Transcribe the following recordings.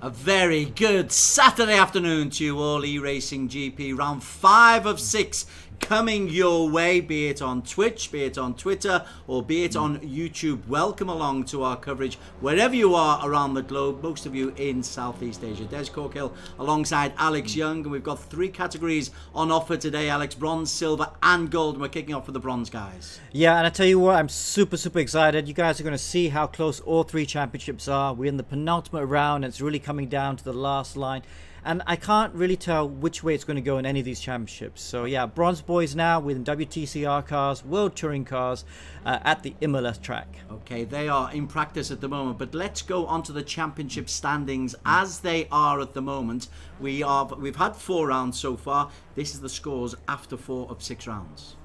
A very good Saturday afternoon to you all. eRacing GP round 5 of 6 coming your way, be it on Twitch, be it on Twitter, or be it on YouTube. Welcome along to our coverage wherever you are around the globe, most of you in Southeast Asia. Des Corkill alongside Alex Young, and we've got 3 categories on offer today, Alex: bronze, silver and gold, and we're kicking off with the bronze, guys. Yeah, and I tell you what, I'm super excited. You guys are going to see how close all 3 championships are. We're in the penultimate round, and it's really coming down to the last line. And I can't really tell which way it's going to go in any of these championships. So yeah, bronze boys now with WTCR cars, World Touring cars at the Imola track. Okay, they are in practice at the moment, but let's go on to the championship standings as they are at the moment. We've had 4 rounds so far. This is the scores after 4 of 6 rounds.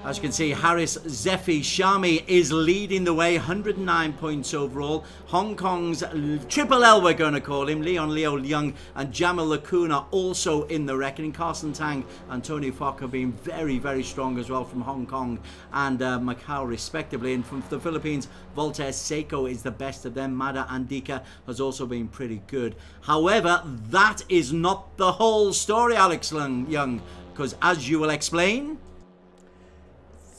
As you can see, Haris Zefi Shami is leading the way, 109 points overall. Hong Kong's Triple L, we're going to call him, Leo Young and Jamal Lacuna also in the reckoning. Carson Tang and Tony Fokker being very strong as well from Hong Kong and Macau respectively. And from the Philippines, Voltaire Seiko is the best of them. Mada Andika has also been pretty good. However, that is not the whole story, Alex Young, because as you will explain,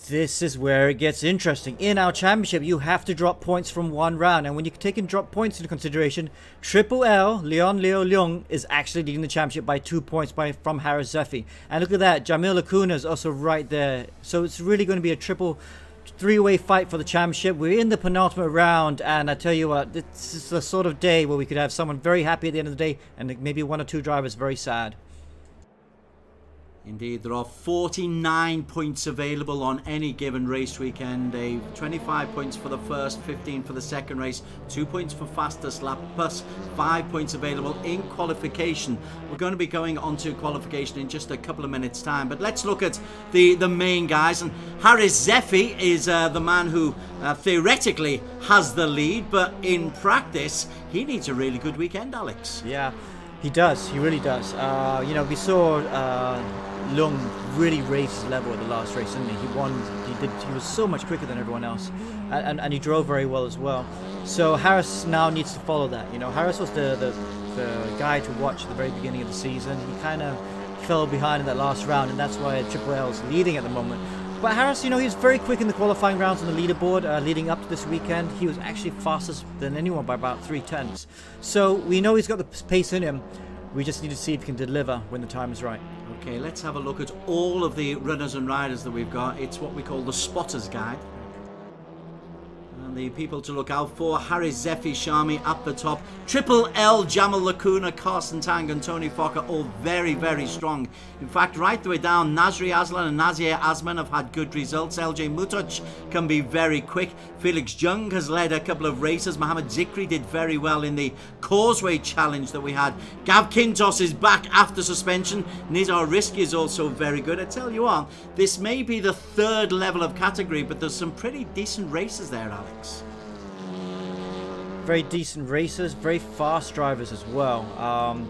this is where it gets interesting. In our championship, you have to drop points from 1 round. And when you take in drop points into consideration, Triple L, Leo Leung, is actually leading the championship by 2 points from Haris Zefi. And look at that, Jamil Lacuna is also right there. So it's really going to be a triple 3-way fight for the championship. We're in the penultimate round, and I tell you what, this is the sort of day where we could have someone very happy at the end of the day, and maybe 1 or 2 drivers very sad. Indeed, there are 49 points available on any given race weekend. 25 points for the first, 15 for the second race, 2 points for fastest lap, plus 5 points available in qualification. We're going to be going on to qualification in just a couple of minutes' time, but let's look at the main guys. And Haris Zefi is the man who theoretically has the lead, but in practice, he needs a really good weekend, Alex. Yeah. He does. He really does. You know, we saw Leung really raise his level at the last race, didn't he? He won. He was so much quicker than everyone else, and he drove very well as well. So Haris now needs to follow that. You know, Haris was the guy to watch at the very beginning of the season. He kind of fell behind in that last round, and that's why Triple L is leading at the moment. But Haris, you know, he was very quick in the qualifying rounds on the leaderboard leading up to this weekend. He was actually fastest than anyone by about 3/10. So we know he's got the pace in him. We just need to see if he can deliver when the time is right. Okay, let's have a look at all of the runners and riders that we've got. It's what we call the Spotters Guide. The people to look out for: Haris Zefi Shami at the top, Triple L, Jamal Lacuna, Carson Tang and Tony Fokker, all very strong. In fact, right the way down, Nasri Aslan and Nazir Asman have had good results. LJ Mutoch can be very quick. Felix Jung has led a couple of races. Mohamed Zikri did very well in the Causeway Challenge that we had. Gav Kintos is back after suspension. Nizar Risky is also very good. I tell you what, this may be the 3rd level of category, but there's some pretty decent races there, Alex. Very decent racers, very fast drivers as well.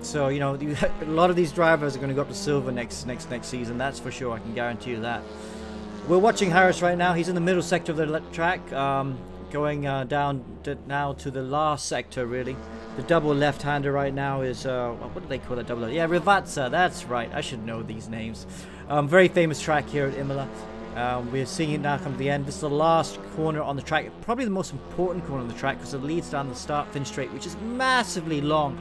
So you know, a lot of these drivers are going to go up to silver next season. That's for sure. I can guarantee you that. We're watching Haris right now. He's in the middle sector of the track, going down now to the last sector. Really, the double left-hander right now is what do they call that double? Yeah, Rivatsa. That's right. I should know these names. Very famous track here at Imola. We're seeing it now come to the end. This is the last corner on the track, probably the most important corner on the track because it leads down the start-finish straight, which is massively long.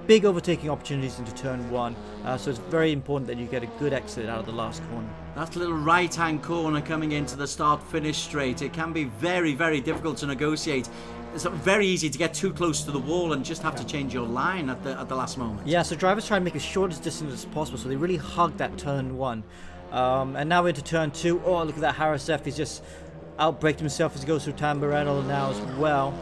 Big overtaking opportunities into turn 1, so it's very important that you get a good exit out of the last corner. That little right-hand corner coming into the start-finish straight, it can be very difficult to negotiate. It's very easy to get too close to the wall and just have to change your line at the last moment. Yeah, so drivers try and make as short as distance as possible, so they really hug that turn 1. And now into turn 2. Oh, look at that. Haris Zefi he's just outbraked himself as he goes through Tamburello now as well.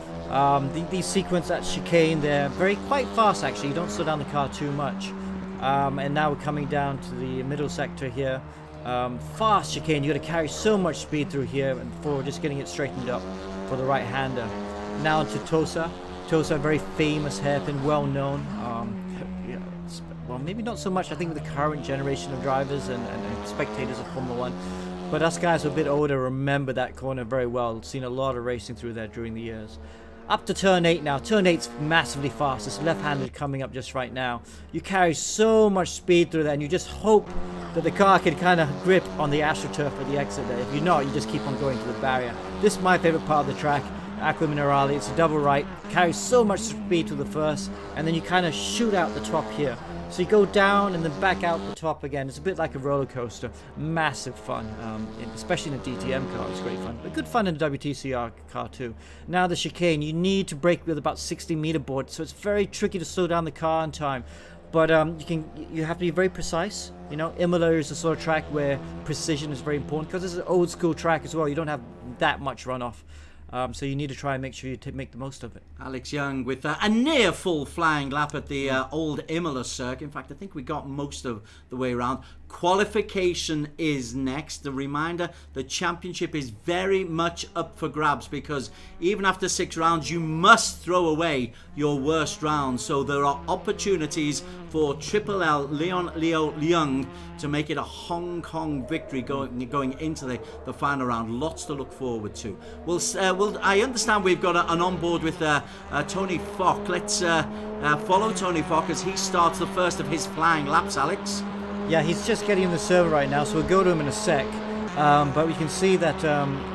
These sequence, that chicane there, quite fast actually. You don't slow down the car too much. And now we're coming down to the middle sector here. Fast chicane. You got to carry so much speed through here before just getting it straightened up for the right-hander. Now to Tosa. Tosa, very famous hairpin, well known. Well, maybe not so much, I think, with the current generation of drivers and spectators of Formula 1. But us guys who are a bit older remember that corner very well. Seen a lot of racing through there during the years. Up to turn 8 now. Turn 8's massively fast. It's left-handed coming up just right now. You carry so much speed through there, and you just hope that the car can kind of grip on the AstroTurf at the exit there. If you're not, you just keep on going to the barrier. This is my favorite part of the track. Aqua Minerale, it's a double right, carries so much speed to the first, and then you kind of shoot out the top here. So you go down and then back out the top again. It's a bit like a roller coaster. Massive fun, especially in a DTM car. It's great fun, but good fun in the WTCR car too. Now the chicane, you need to brake with about 60-meter board, so it's very tricky to slow down the car in time. But you have to be very precise. You know, Imola is the sort of track where precision is very important because it's an old school track as well. You don't have that much runoff. So you need to try and make sure you make the most of it. Alex Young with a near full flying lap at the old Imola circuit. In fact, I think we got most of the way around. Qualification is next. The reminder, the championship is very much up for grabs because even after 6 rounds, you must throw away your worst round. So there are opportunities for Triple L Leon Leo Young to make it a Hong Kong victory going into the final round. Lots to look forward to. I understand we've got an onboard with Tony Fock. Let's follow Tony Fock as he starts the first of his flying laps, Alex. Yeah, he's just getting in the server right now, so we'll go to him in a sec. But we can see that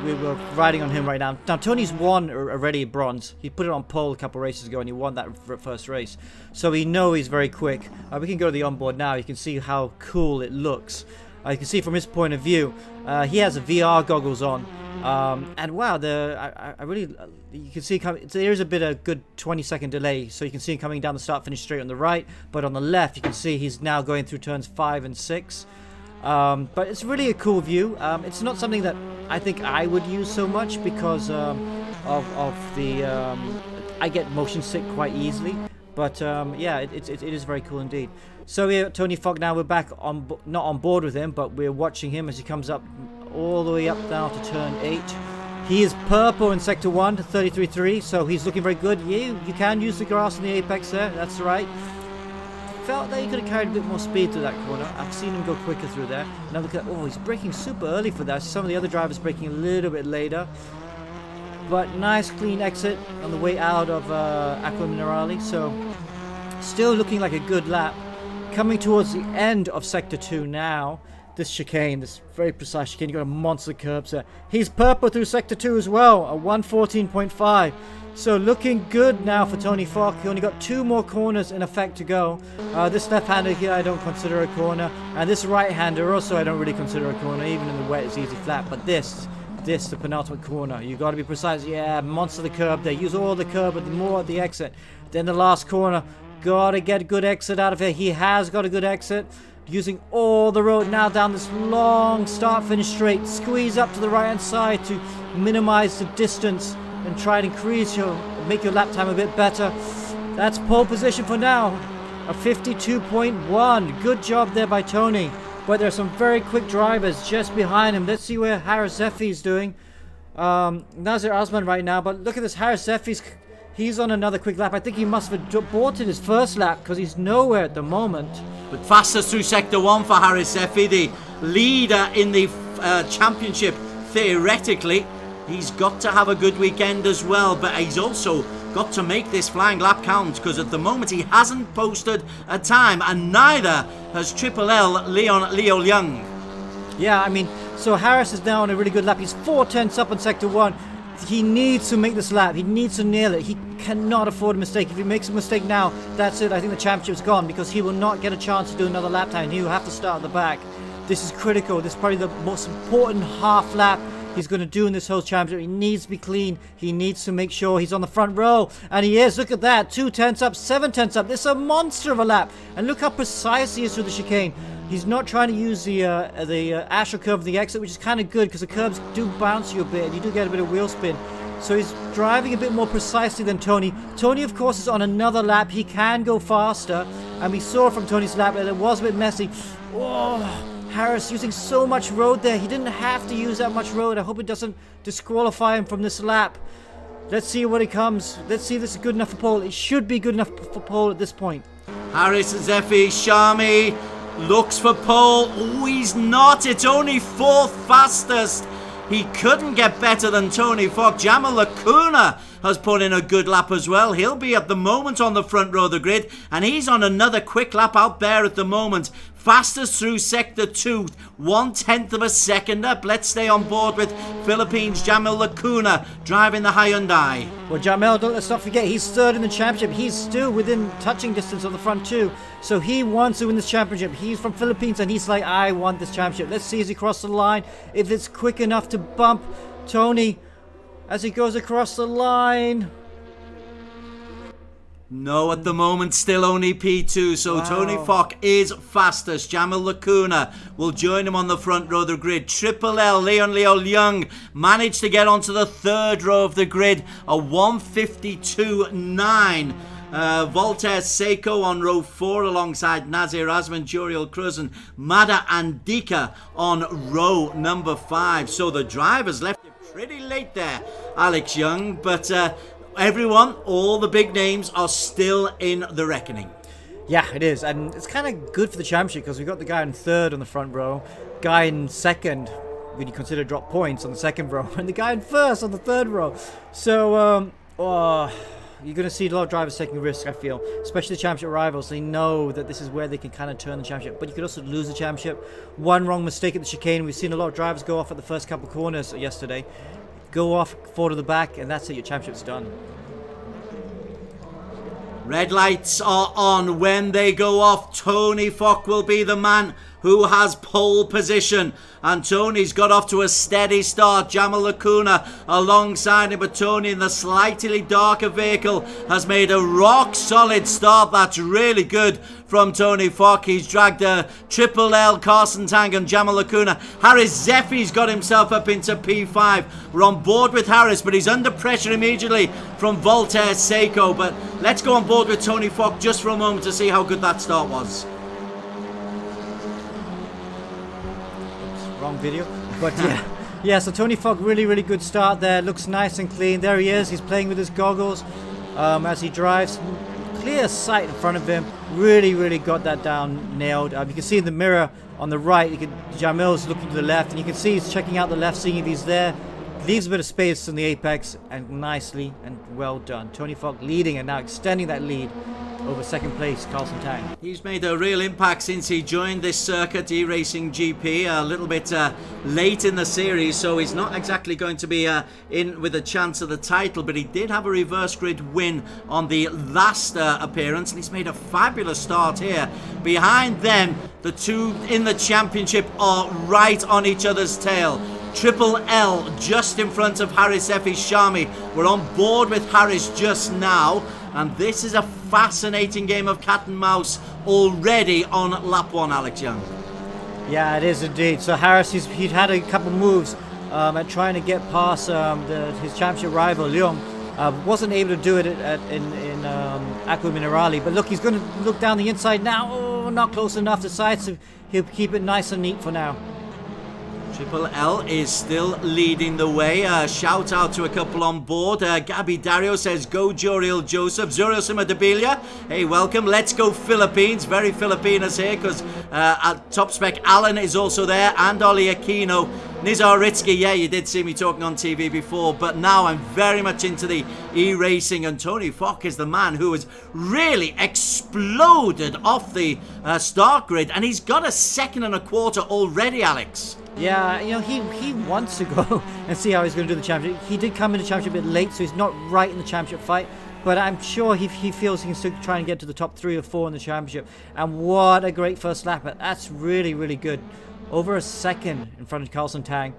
we're riding on him right now. Now, Tony's won already bronze. He put it on pole a couple races ago, and he won that first race. So we know he's very quick. We can go to the onboard now. You can see how cool it looks. You can see from his point of view, he has VR goggles on. And wow, you can see there is a bit of good 20-second delay, so you can see him coming down the start-finish straight on the right, but on the left you can see he's now going through turns 5 and 6. But it's really a cool view. It's not something that I think I would use so much because I get motion sick quite easily. But yeah, it is very cool indeed. So here, Tony Fock, now we're back not on board with him, but we're watching him as he comes up all the way up now to turn 8. He is purple in sector 1 to 33.3, so he's looking very good. You can use the grass in the apex there, that's right. Felt that he could have carried a bit more speed through that corner. I've seen him go quicker through there. Now look at, he's braking super early for that. Some of the other drivers braking a little bit later. But nice clean exit on the way out of Aqua Minerale, so still looking like a good lap. Coming towards the end of sector 2 now. This chicane, this very precise chicane, you got a monster curbs there. He's purple through sector 2 as well, a 114.5. So looking good now for Tony Fock. He only got 2 more corners in effect to go. This left-hander here I don't consider a corner, and this right-hander also I don't really consider a corner. Even in the wet it's easy flat, but this the penultimate corner, you got to be precise. Yeah, monster the curb there. Use all the curb, but more at the exit. Then the last corner, got to get a good exit out of here. He has got a good exit. Using all the road now down this long start-finish straight. Squeeze up to the right-hand side to minimize the distance and try and make your lap time a bit better. That's pole position for now. A 52.1. Good job there by Tony. But there are some very quick drivers just behind him. Let's see where Harris Zeffie's doing. Nazir Osman right now. But look at this. Harris Zeffie's... He's on another quick lap. I think he must have aborted his first lap because he's nowhere at the moment. But fastest through sector 1 for Harris Zeffie, the leader in the championship. Theoretically, he's got to have a good weekend as well, but he's also got to make this flying lap count because at the moment he hasn't posted a time, and neither has Triple L Leon Leo Young. Yeah, I mean, so Harris is now on a really good lap. He's 4/10 up on sector 1. He needs to make this lap. He needs to nail it. He cannot afford a mistake. If he makes a mistake now, that's it. I think the championship's gone because he will not get a chance to do another lap time. He will have to start at the back. This is critical. This is probably the most important half lap he's going to do in this whole championship. He needs to be clean. He needs to make sure he's on the front row. And he is. Look at that. 2/10 up, 7/10 up. This is a monster of a lap. And look how precise he is through the chicane. He's not trying to use the Astro curve of the exit, which is kind of good because the curbs do bounce you a bit and you do get a bit of wheel spin. So he's driving a bit more precisely than Tony. Tony, of course, is on another lap. He can go faster. And we saw from Tony's lap that it was a bit messy. Oh, Harris using so much road there. He didn't have to use that much road. I hope it doesn't disqualify him from this lap. Let's see what it comes. Let's see if this is good enough for pole. It should be good enough for pole at this point. Harris Zeffie, Shami looks for pole. Oh, he's not. It's only 4th fastest. He couldn't get better than Tony Fock. Jamal Lacuna has put in a good lap as well. He'll be at the moment on the front row of the grid, and he's on another quick lap out there at the moment. Fastest through sector 2, 1/10 of a second up. Let's stay on board with Philippines' Jamil Lacuna driving the Hyundai. Well, Jamil, let's not forget, he's third in the championship. He's still within touching distance of the front two. So he wants to win this championship. He's from Philippines and he's like, I want this championship. Let's see as he crosses the line, if it's quick enough to bump Tony as he goes across the line. No, at the moment, still only P2, so Wow. Tony Fock is fastest. Jamil Lacuna will join him on the front row of the grid. Triple L, Leon Leo Leung, managed to get onto the third row of the grid, a 1:52.9. Voltaire Seiko on row 4 alongside Nazir Asman, Juriel Cruz and Mada Andika on row number 5. So the drivers left it pretty late there, Alex Young, but everyone, all the big names are still in the reckoning. Yeah, it is, and it's kind of good for the championship because we've got the guy in third on the front row, guy in second when you consider drop points on the second row, and the guy in first on the third row. So you're going to see a lot of drivers taking risks, I feel, especially the championship rivals. They know that this is where they can kind of turn the championship, but you could also lose the championship. One wrong mistake at the chicane. We've seen a lot of drivers go off at the first couple of corners yesterday. Go off, fall to the back, and that's it, your championship's done. Red lights are on. When they go off, Tony Fock will be the man who has pole position. And Tony's got off to a steady start. Jamil Lacuna alongside him, but Tony in the slightly darker vehicle has made a rock solid start. That's really good from Tony Fock. He's dragged Triple L, Carson Tang and Jamil Lacuna. Harris Zeffy's got himself up into P5. We're on board with Harris, but he's under pressure immediately from Voltaire Seiko. But let's go on board with Tony Fock just for a moment to see how good that start was. Wrong video, but yeah, so Tony Fock, really good start there. Looks nice and clean. There he is. He's playing with his goggles as he drives. Clear sight in front of him. Really got that down nailed. You can see in the mirror on the right, Jamil's looking to the left, and you can see he's checking out the left, seeing if he's there. Leaves a bit of space in the apex, and nicely and well done. Tony Fock leading and now extending that lead over second place, Carson Tang. He's made a real impact since he joined this circuit, eRacing GP, a little bit late in the series, so he's not exactly going to be in with a chance of the title, but he did have a reverse grid win on the last appearance, and he's made a fabulous start here. Behind them, the two in the championship are right on each other's tail. Triple L just in front of Harris Efi Shami. We're on board with Harris just now, and this is a fascinating game of cat and mouse already on lap 1, Alex Young. Yeah, it is indeed. So Harris, he'd had a couple moves at trying to get past his championship rival Leung. Wasn't able to do it in Aqua Minerale, but look, he's going to look down the inside now. Oh, not close enough. Decides he'll keep it nice and neat for now. Triple L is still leading the way. Shout out to a couple on board. Gabby Dario says, go Joriel Joseph. Zuriel Simadabilia, hey, welcome. Let's go Philippines. Very Filipinas here because top spec Alan is also there, and Oli Aquino. Nizar Ritsky, yeah, you did see me talking on TV before, but now I'm very much into the e-racing, and Tony Fock is the man who has really exploded off the start grid, and he's got a 2nd and a quarter already, Alex. Yeah, you know, he wants to go and see how he's going to do the championship. He did come into the championship a bit late, so he's not right in the championship fight. But I'm sure he feels he can still try and get to the top 3 or 4 in the championship. And what a great first lap. That's really good. Over a second in front of Carlson Tang.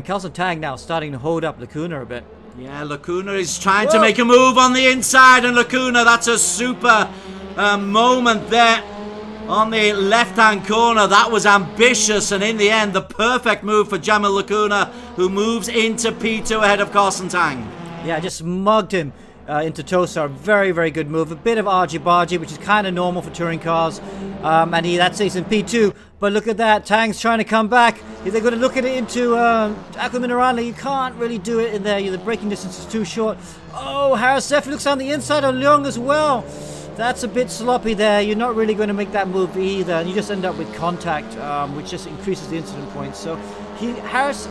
Carlson Tang now starting to hold up Lacuna a bit. Yeah, Lacuna is trying to make a move on the inside, and Lacuna, that's a super moment there. On the left-hand corner, that was ambitious, and in the end, the perfect move for Jamil Lacuna, who moves into P2 ahead of Carson Tang. Yeah, just mugged him into Tosa. Very good move. A bit of argy-bargy, which is kind of normal for touring cars. And that's in P2. But look at that. Tang's trying to come back. If they're going to look at it into Aqua Minerale, you can't really do it in there. The braking distance is too short. Oh, Harris Zeffy looks on the inside of Leung as well. That's a bit sloppy there. You're not really going to make that move either, and you just end up with contact, which just increases the incident points. So Harris,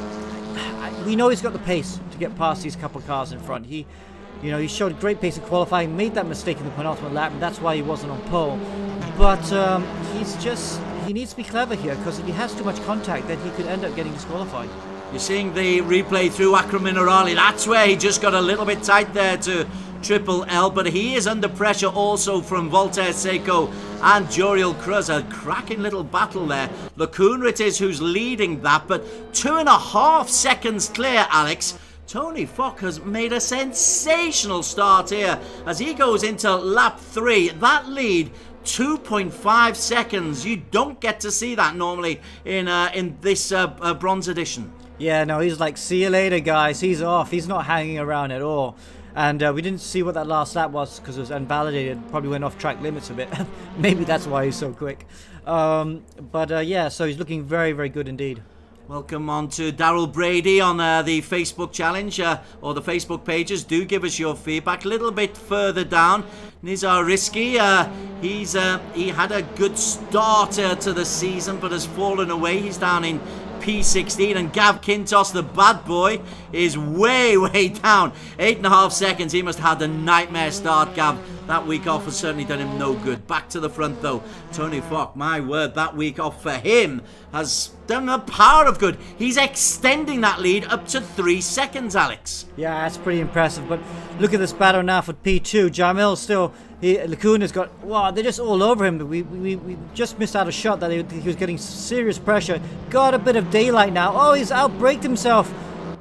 we know he's got the pace to get past these couple cars in front. You know, he showed great pace in qualifying, made that mistake in the penultimate lap, and that's why he wasn't on pole. But he needs to be clever here, because if he has too much contact, then he could end up getting disqualified. You're seeing the replay through Acqua Minerale. That's where he just got a little bit tight there to Triple L, but he is under pressure also from Voltaire Seco and Joriel Cruz. A cracking little battle there. Lacuna it is who's leading that, but 2.5 seconds clear, Alex. Tony Fock has made a sensational start here as he goes into lap 3. That lead, 2.5 seconds. You don't get to see that normally in this bronze edition. Yeah, no, he's like, see you later, guys. He's off. He's not hanging around at all. And we didn't see what that last lap was because it was invalidated. Probably went off track limits a bit. Maybe that's why he's so quick. Yeah, so he's looking very, very good indeed. Welcome on to Daryl Brady on the Facebook challenge or the Facebook pages. Do give us your feedback. A little bit further down, Nizar Risky. He had a good start to the season, but has fallen away. He's down in P16, and Gav Kintos, the bad boy, is way down. 8.5 seconds. He must have had a nightmare start, Gav. That week off has certainly done him no good. Back to the front though, Tony Fock, my word, that week off for him has done a power of good. He's extending that lead up to 3 seconds, Alex. Yeah, that's pretty impressive. But look at this battle now for P2. Jamil still, Lacuna's got, wow, they're just all over him. We just missed out a shot that he was getting serious pressure. Got a bit of daylight now. Oh, he's outbraked himself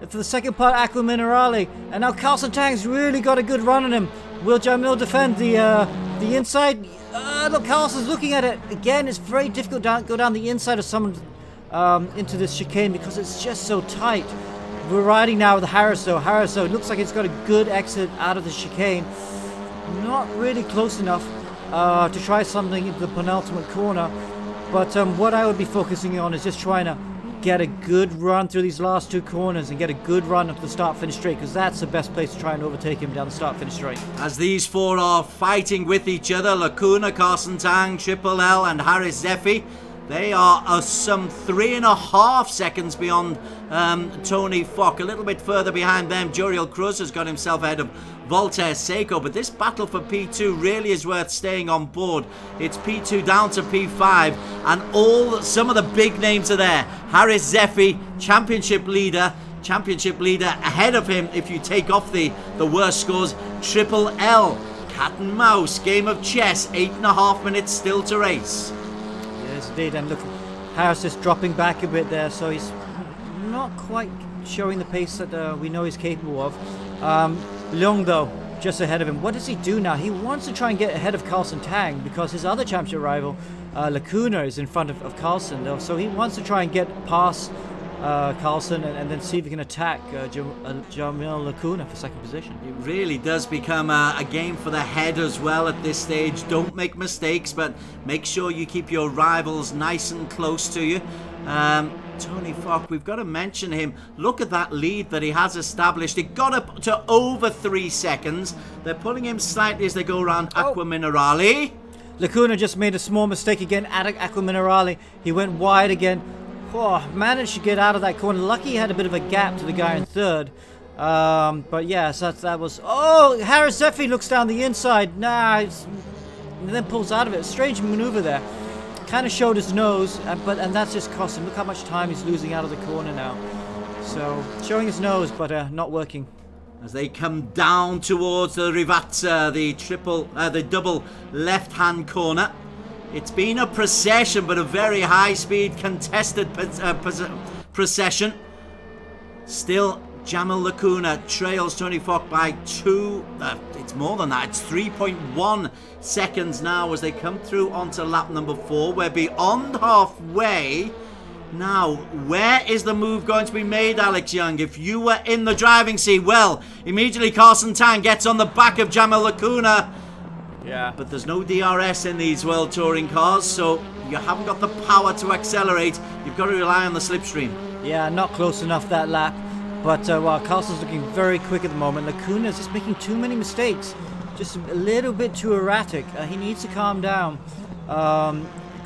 for the second part, Acqua Minerale. And now Carlson Tang's really got a good run on him. Will Jamil defend the inside? Look, Carlson's looking at it. Again, it's very difficult to go down the inside of someone into this chicane because it's just so tight. We're riding now with Harris, though. Harris, though, looks like it's got a good exit out of the chicane. Not really close enough to try something into the penultimate corner. But what I would be focusing on is just trying to get a good run through these last 2 corners and get a good run up the start-finish straight, because that's the best place to try and overtake him down the start-finish straight. As these 4 are fighting with each other, Lacuna, Carson Tang, Triple L and Haris Zephy, they are some 3.5 seconds beyond Tony Fock. A little bit further behind them, Joriel Cruz has got himself ahead of Voltaire Seco, but this battle for P2 really is worth staying on board. It's P2 down to P5, and some of the big names are there. Haris Zephy, championship leader ahead of him if you take off the worst scores. Triple L, cat and mouse, game of chess, 8.5 minutes still to race. Yes, indeed, and look, Harris is dropping back a bit there, so he's not quite showing the pace that we know he's capable of. Leung, though, just ahead of him. What does he do now? He wants to try and get ahead of Carlson Tang because his other championship rival, Lacuna, is in front of Carlson, though. So he wants to try and get past Carlson and then see if he can attack Jamil Lacuna for second position. It really does become a game for the head as well at this stage. Don't make mistakes, but make sure you keep your rivals nice and close to you. Tony Fock, we've got to mention him. Look at that lead that he has established. It got up to over 3 seconds. They're pulling him slightly as they go around Acqua Minerale. Lacuna just made a small mistake again at Acqua Minerale. He went wide again. Oh, managed to get out of that corner. Lucky he had a bit of a gap to the guy in third. But yeah, so that was... Oh, Haris Zephy looks down the inside. And then pulls out of it. A strange maneuver there. Kind of showed his nose, and that's just cost him. Look how much time he's losing out of the corner now. So, showing his nose, but not working. As they come down towards the Rivazza, the double left-hand corner. It's been a procession, but a very high-speed contested procession. Still, Jamil Lacuna trails Tony Fock by 2, it's more than that, it's 3.1 seconds now as they come through onto lap number 4. We're beyond halfway. Now, where is the move going to be made, Alex Young? If you were in the driving seat, well, immediately Carson Tang gets on the back of Jamil Lacuna. Yeah. But there's no DRS in these World Touring cars, so you haven't got the power to accelerate. You've got to rely on the slipstream. Yeah, not close enough that lap. But while Carlson's looking very quick at the moment, Lacuna's just making too many mistakes. Just a little bit too erratic. He needs to calm down.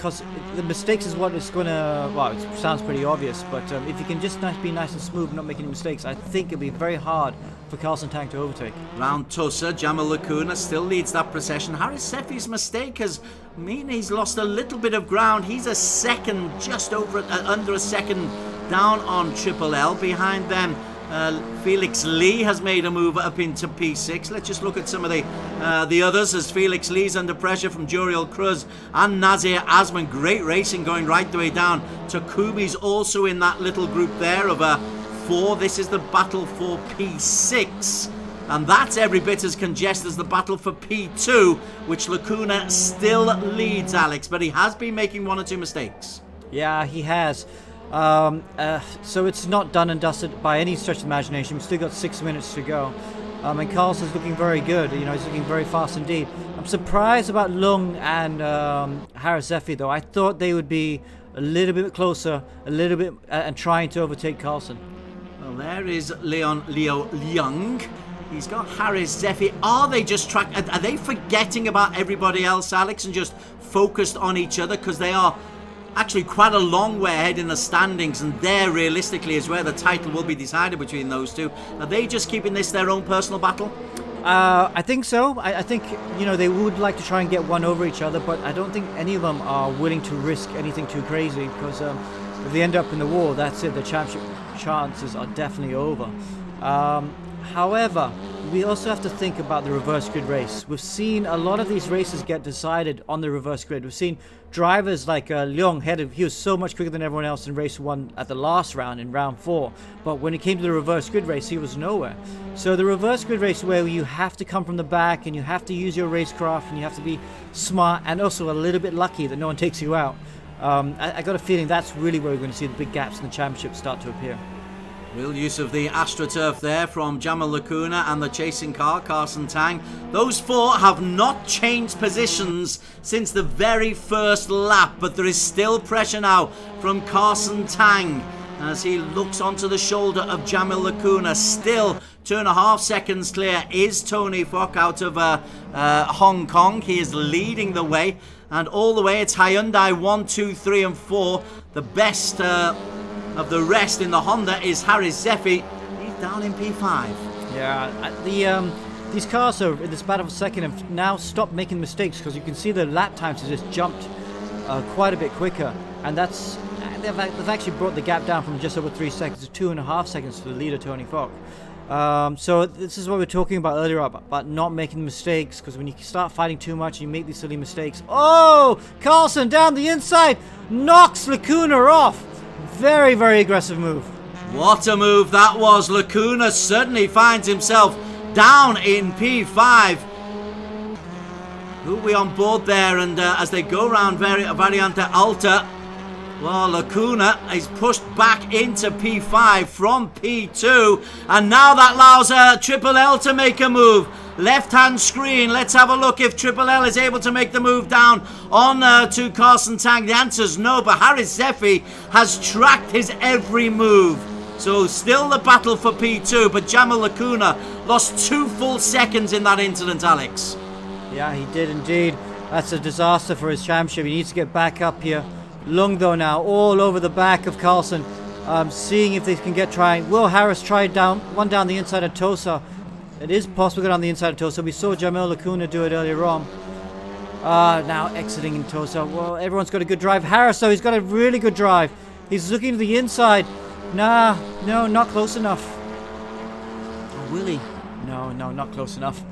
because the mistakes is what is going to, well, it sounds pretty obvious, but if you can just be nice and smooth and not make any mistakes, I think it'll be very hard for Carlson Tang to overtake. Round Tosa, Jamal Lacuna still leads that procession. Haris Zeffy's mistake has mean he's lost a little bit of ground. He's a second, just over, under a second down on Triple L. Behind them, Felix Lee has made a move up into P6. Let's just look at some of the others as Felix Lee's under pressure from Juriel Cruz and Nazir Asman. Great racing going right the way down. Takubi's also in that little group there of 4. This is the battle for P6. And that's every bit as congested as the battle for P2, which Lacuna still leads, Alex. But he has been making 1 or 2 mistakes. Yeah, he has. So it's not done and dusted by any stretch of the imagination. We've still got 6 minutes to go. And Carlson's looking very good. You know, he's looking very fast indeed. I'm surprised about Lung and Haris Zeffy, though. I thought they would be a little bit closer, and trying to overtake Carlson. Well, there is Leo Young. He's got Haris Zeffy. Are they just are they forgetting about everybody else, Alex, and just focused on each other? Because they are actually quite a long way ahead in the standings, and there realistically is where the title will be decided between those two. Are they just keeping this their own personal battle? I think so. I think, you know, they would like to try and get one over each other, but I don't think any of them are willing to risk anything too crazy, because if they end up in the war, that's it. The championship chances are definitely over. However, we also have to think about the reverse grid race. We've seen a lot of these races get decided on the reverse grid. We've seen drivers like Leong, he was so much quicker than everyone else in race 1 at the last round, in round 4. But when it came to the reverse grid race, he was nowhere. So the reverse grid race, where you have to come from the back and you have to use your racecraft and you have to be smart and also a little bit lucky that no one takes you out. I got a feeling that's really where we're going to see the big gaps in the championship start to appear. Real use of the AstroTurf there from Jamal Lacuna and the chasing car, Carlson Tang. Those 4 have not changed positions since the very first lap, but there is still pressure now from Carlson Tang as he looks onto the shoulder of Jamal Lacuna. Still 2.5 seconds clear is Tony Fok out of Hong Kong. He is leading the way, and all the way it's Hyundai 1, 2, 3 and 4. The best of the rest in the Honda is Haris Zeffy. He's down in P5. Yeah, these cars are in this battle for second have now stopped making mistakes, because you can see the lap times have just jumped quite a bit quicker, and that's they've actually brought the gap down from just over 3 seconds to 2.5 seconds for the leader, Tony Fok. So this is what we were talking about earlier about not making mistakes, because when you start fighting too much and you make these silly mistakes. Oh, Carlson down the inside knocks Lacuna off. Very, very aggressive move. What a move that was. Lacuna certainly finds himself down in P5. Who are we on board there? And as they go round Variante Alta, well, Lacuna is pushed back into P5 from P2. And now that allows Triple L to make a move. Left-hand screen. Let's have a look if Triple L is able to make the move down on to Carlson Tang. The answer is no, but Haris Zeffy has tracked his every move. So still the battle for P2, but Jamal Lacuna lost 2 full seconds in that incident, Alex. Yeah, he did indeed. That's a disaster for his championship. He needs to get back up here. Lung, though, now all over the back of Carlson, seeing if they can get trying. Will Harris tried one down the inside of Tosa. It is possible to get on the inside of Tosa. We saw Jamal Lacuna do it earlier on. Now exiting in Tosa. Well, everyone's got a good drive. Harris, though, he's got a really good drive. He's looking to the inside. No, not close enough. Oh, will he? No, not close enough.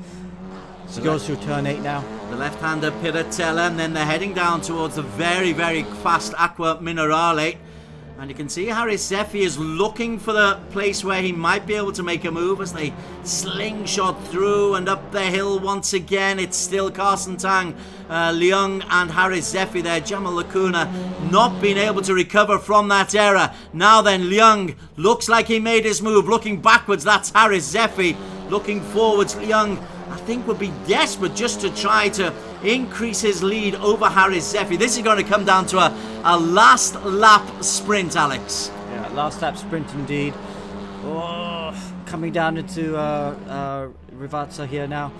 So he goes through turn 8 now. The left-hander Piratella, and then they're heading down towards the very, very fast Acqua Minerale. And you can see Haris Zeffy is looking for the place where he might be able to make a move as they slingshot through and up the hill once again. It's still Carlson Tang, Leung and Haris Zeffy there. Jamal Lacuna not being able to recover from that error. Now then, Leung looks like he made his move. Looking backwards, that's Haris Zeffy. Looking forwards, Leung, I think, would be desperate just to try to increase his lead over Haris Zeffy. This is going to come down to a last lap sprint, Alex. Yeah, last lap sprint indeed. Oh, coming down into Rivazza here now.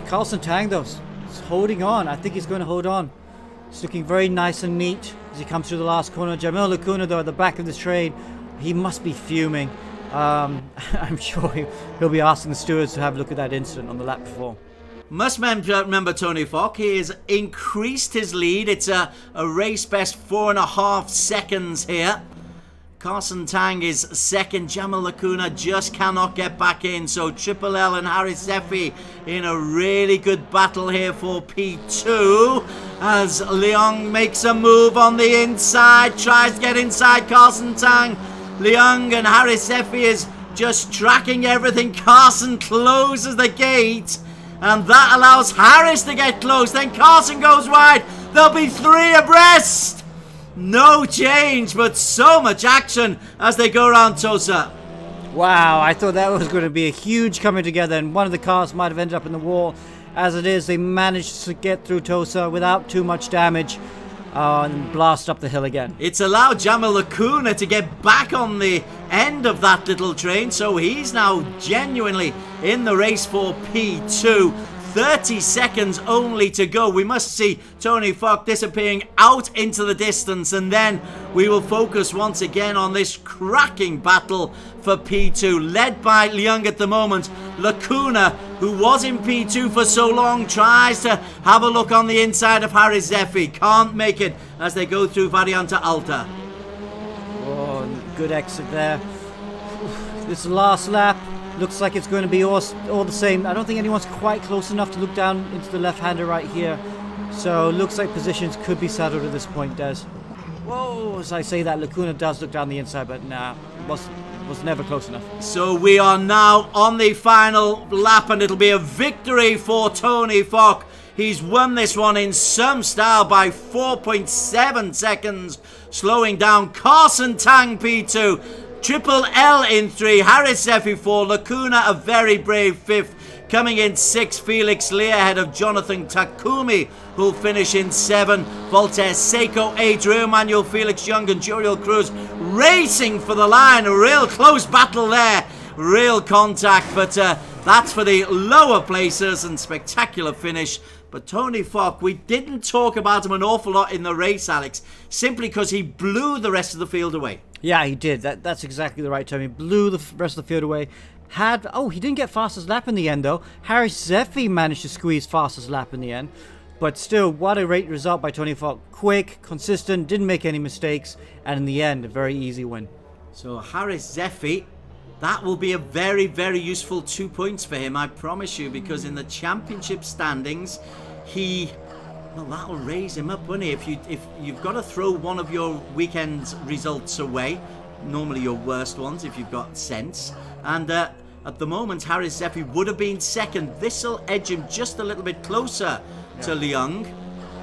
Carlson Tang, though, is holding on. I think he's going to hold on. It's looking very nice and neat as he comes through the last corner. Jamil Lacuna, though, at the back of the train, he must be fuming. I'm sure he'll be asking the stewards to have a look at that incident on the lap before. Must remember Tony Falk, he has increased his lead. It's a race best 4.5 seconds here. Carson Tang is second. Jamal Lacuna just cannot get back in. So Triple L and Haris Zephi in a really good battle here for P2. As Leung makes a move on the inside, tries to get inside Carson Tang. Leung and Haris Zephi is just tracking everything. Carson closes the gate, and that allows Harris to get close. Then Carson goes wide. There'll be 3 abreast. No change, but so much action as they go around Tosa. Wow, I thought that was going to be a huge coming together, and one of the cars might have ended up in the wall. As it is, they managed to get through Tosa without too much damage and blast up the hill again. It's allowed Jamal Lacuna to get back on the end of that little train, so he's now genuinely in the race for P2. 30 seconds only to go. We must see Tony Falk disappearing out into the distance, and then we will focus once again on this cracking battle for P2, led by Leung at the moment. Lacuna, who was in P2 for so long, tries to have a look on the inside of Haris Zephi. Can't make it as they go through Variante Alta. Oh, good exit there. This last lap looks like it's going to be all the same. I don't think anyone's quite close enough to look down into the left-hander right here. So looks like positions could be settled at this point, Des. Whoa, as I say that, Lacuna does look down the inside, but nah, was never close enough. So we are now on the final lap, and it'll be a victory for Tony Falk. He's won this one in some style by 4.7 seconds, slowing down Carson Tang P2. Triple L in 3, Haris Zephi 4, Lacuna a very brave 5th. Coming in 6th, Felix Lee ahead of Jonathan Takumi, who'll finish in 7. Voltaire Seiko 8, Rio Manuel Felix Young and Juriel Cruz racing for the line. A real close battle there, real contact, but that's for the lower places, and spectacular finish. But Tony Falk, we didn't talk about him an awful lot in the race, Alex, simply because he blew the rest of the field away. Yeah, he did. That's exactly the right term. He blew the rest of the field away. He didn't get fastest lap in the end, though. Haris Zephi managed to squeeze fastest lap in the end. But still, what a great result by Tony Falk. Quick, consistent, didn't make any mistakes, and in the end, a very easy win. So Haris Zephi, that will be a very, very useful 2 points for him, I promise you, because in the championship standings, that'll raise him up, won't he? If you've got to throw one of your weekend's results away, normally your worst ones if you've got sense, and at the moment Haris Zephi would have been second. This'll edge him just a little bit closer to Leung,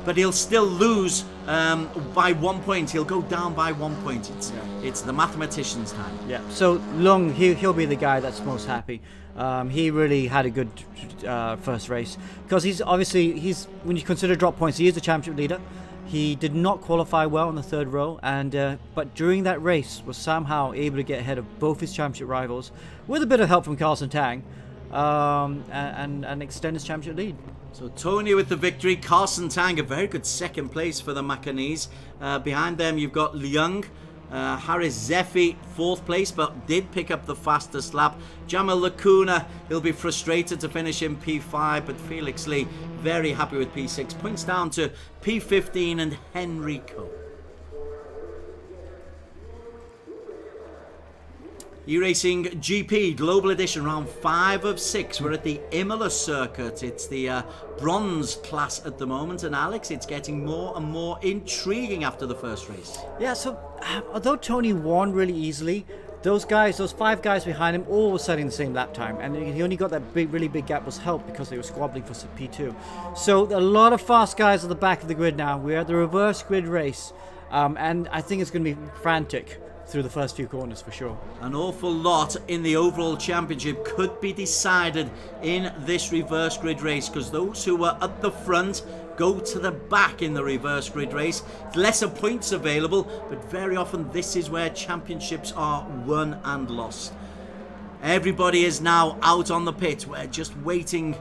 but he'll still lose by 1 point. He'll go down by 1 point. It's the mathematician's time. Yeah. So Leung, he'll be the guy that's most happy. He really had a good first race, because he's when you consider drop points, he is the championship leader. He did not qualify well in the 3rd row, and but during that race was somehow able to get ahead of both his championship rivals with a bit of help from Carson Tang, and extend his championship lead. So Tony with the victory, Carson Tang a very good 2nd place for the Macanese. Behind them you've got Leung. Haris Zephi 4th place, but did pick up the fastest lap. Jamal Lacuna, he'll be frustrated to finish in P5, but Felix Lee very happy with P6. Points down to P15 and Henrico. eRacing GP Global Edition, round 5 of 6. We're at the Imola circuit. It's the bronze class at the moment, and Alex, it's getting more and more intriguing after the first race. Yeah, so although Tony won really easily, those 5 guys behind him, all were setting the same lap time, and he only got that really big gap was helped because they were squabbling for P2. So a lot of fast guys at the back of the grid now. We're at the reverse grid race, and I think it's going to be frantic through the first few corners for sure. An awful lot in the overall championship could be decided in this reverse grid race, because those who were at the front go to the back in the reverse grid race. Lesser points available, but very often this is where championships are won and lost. Everybody is now out on the pit. We're just waiting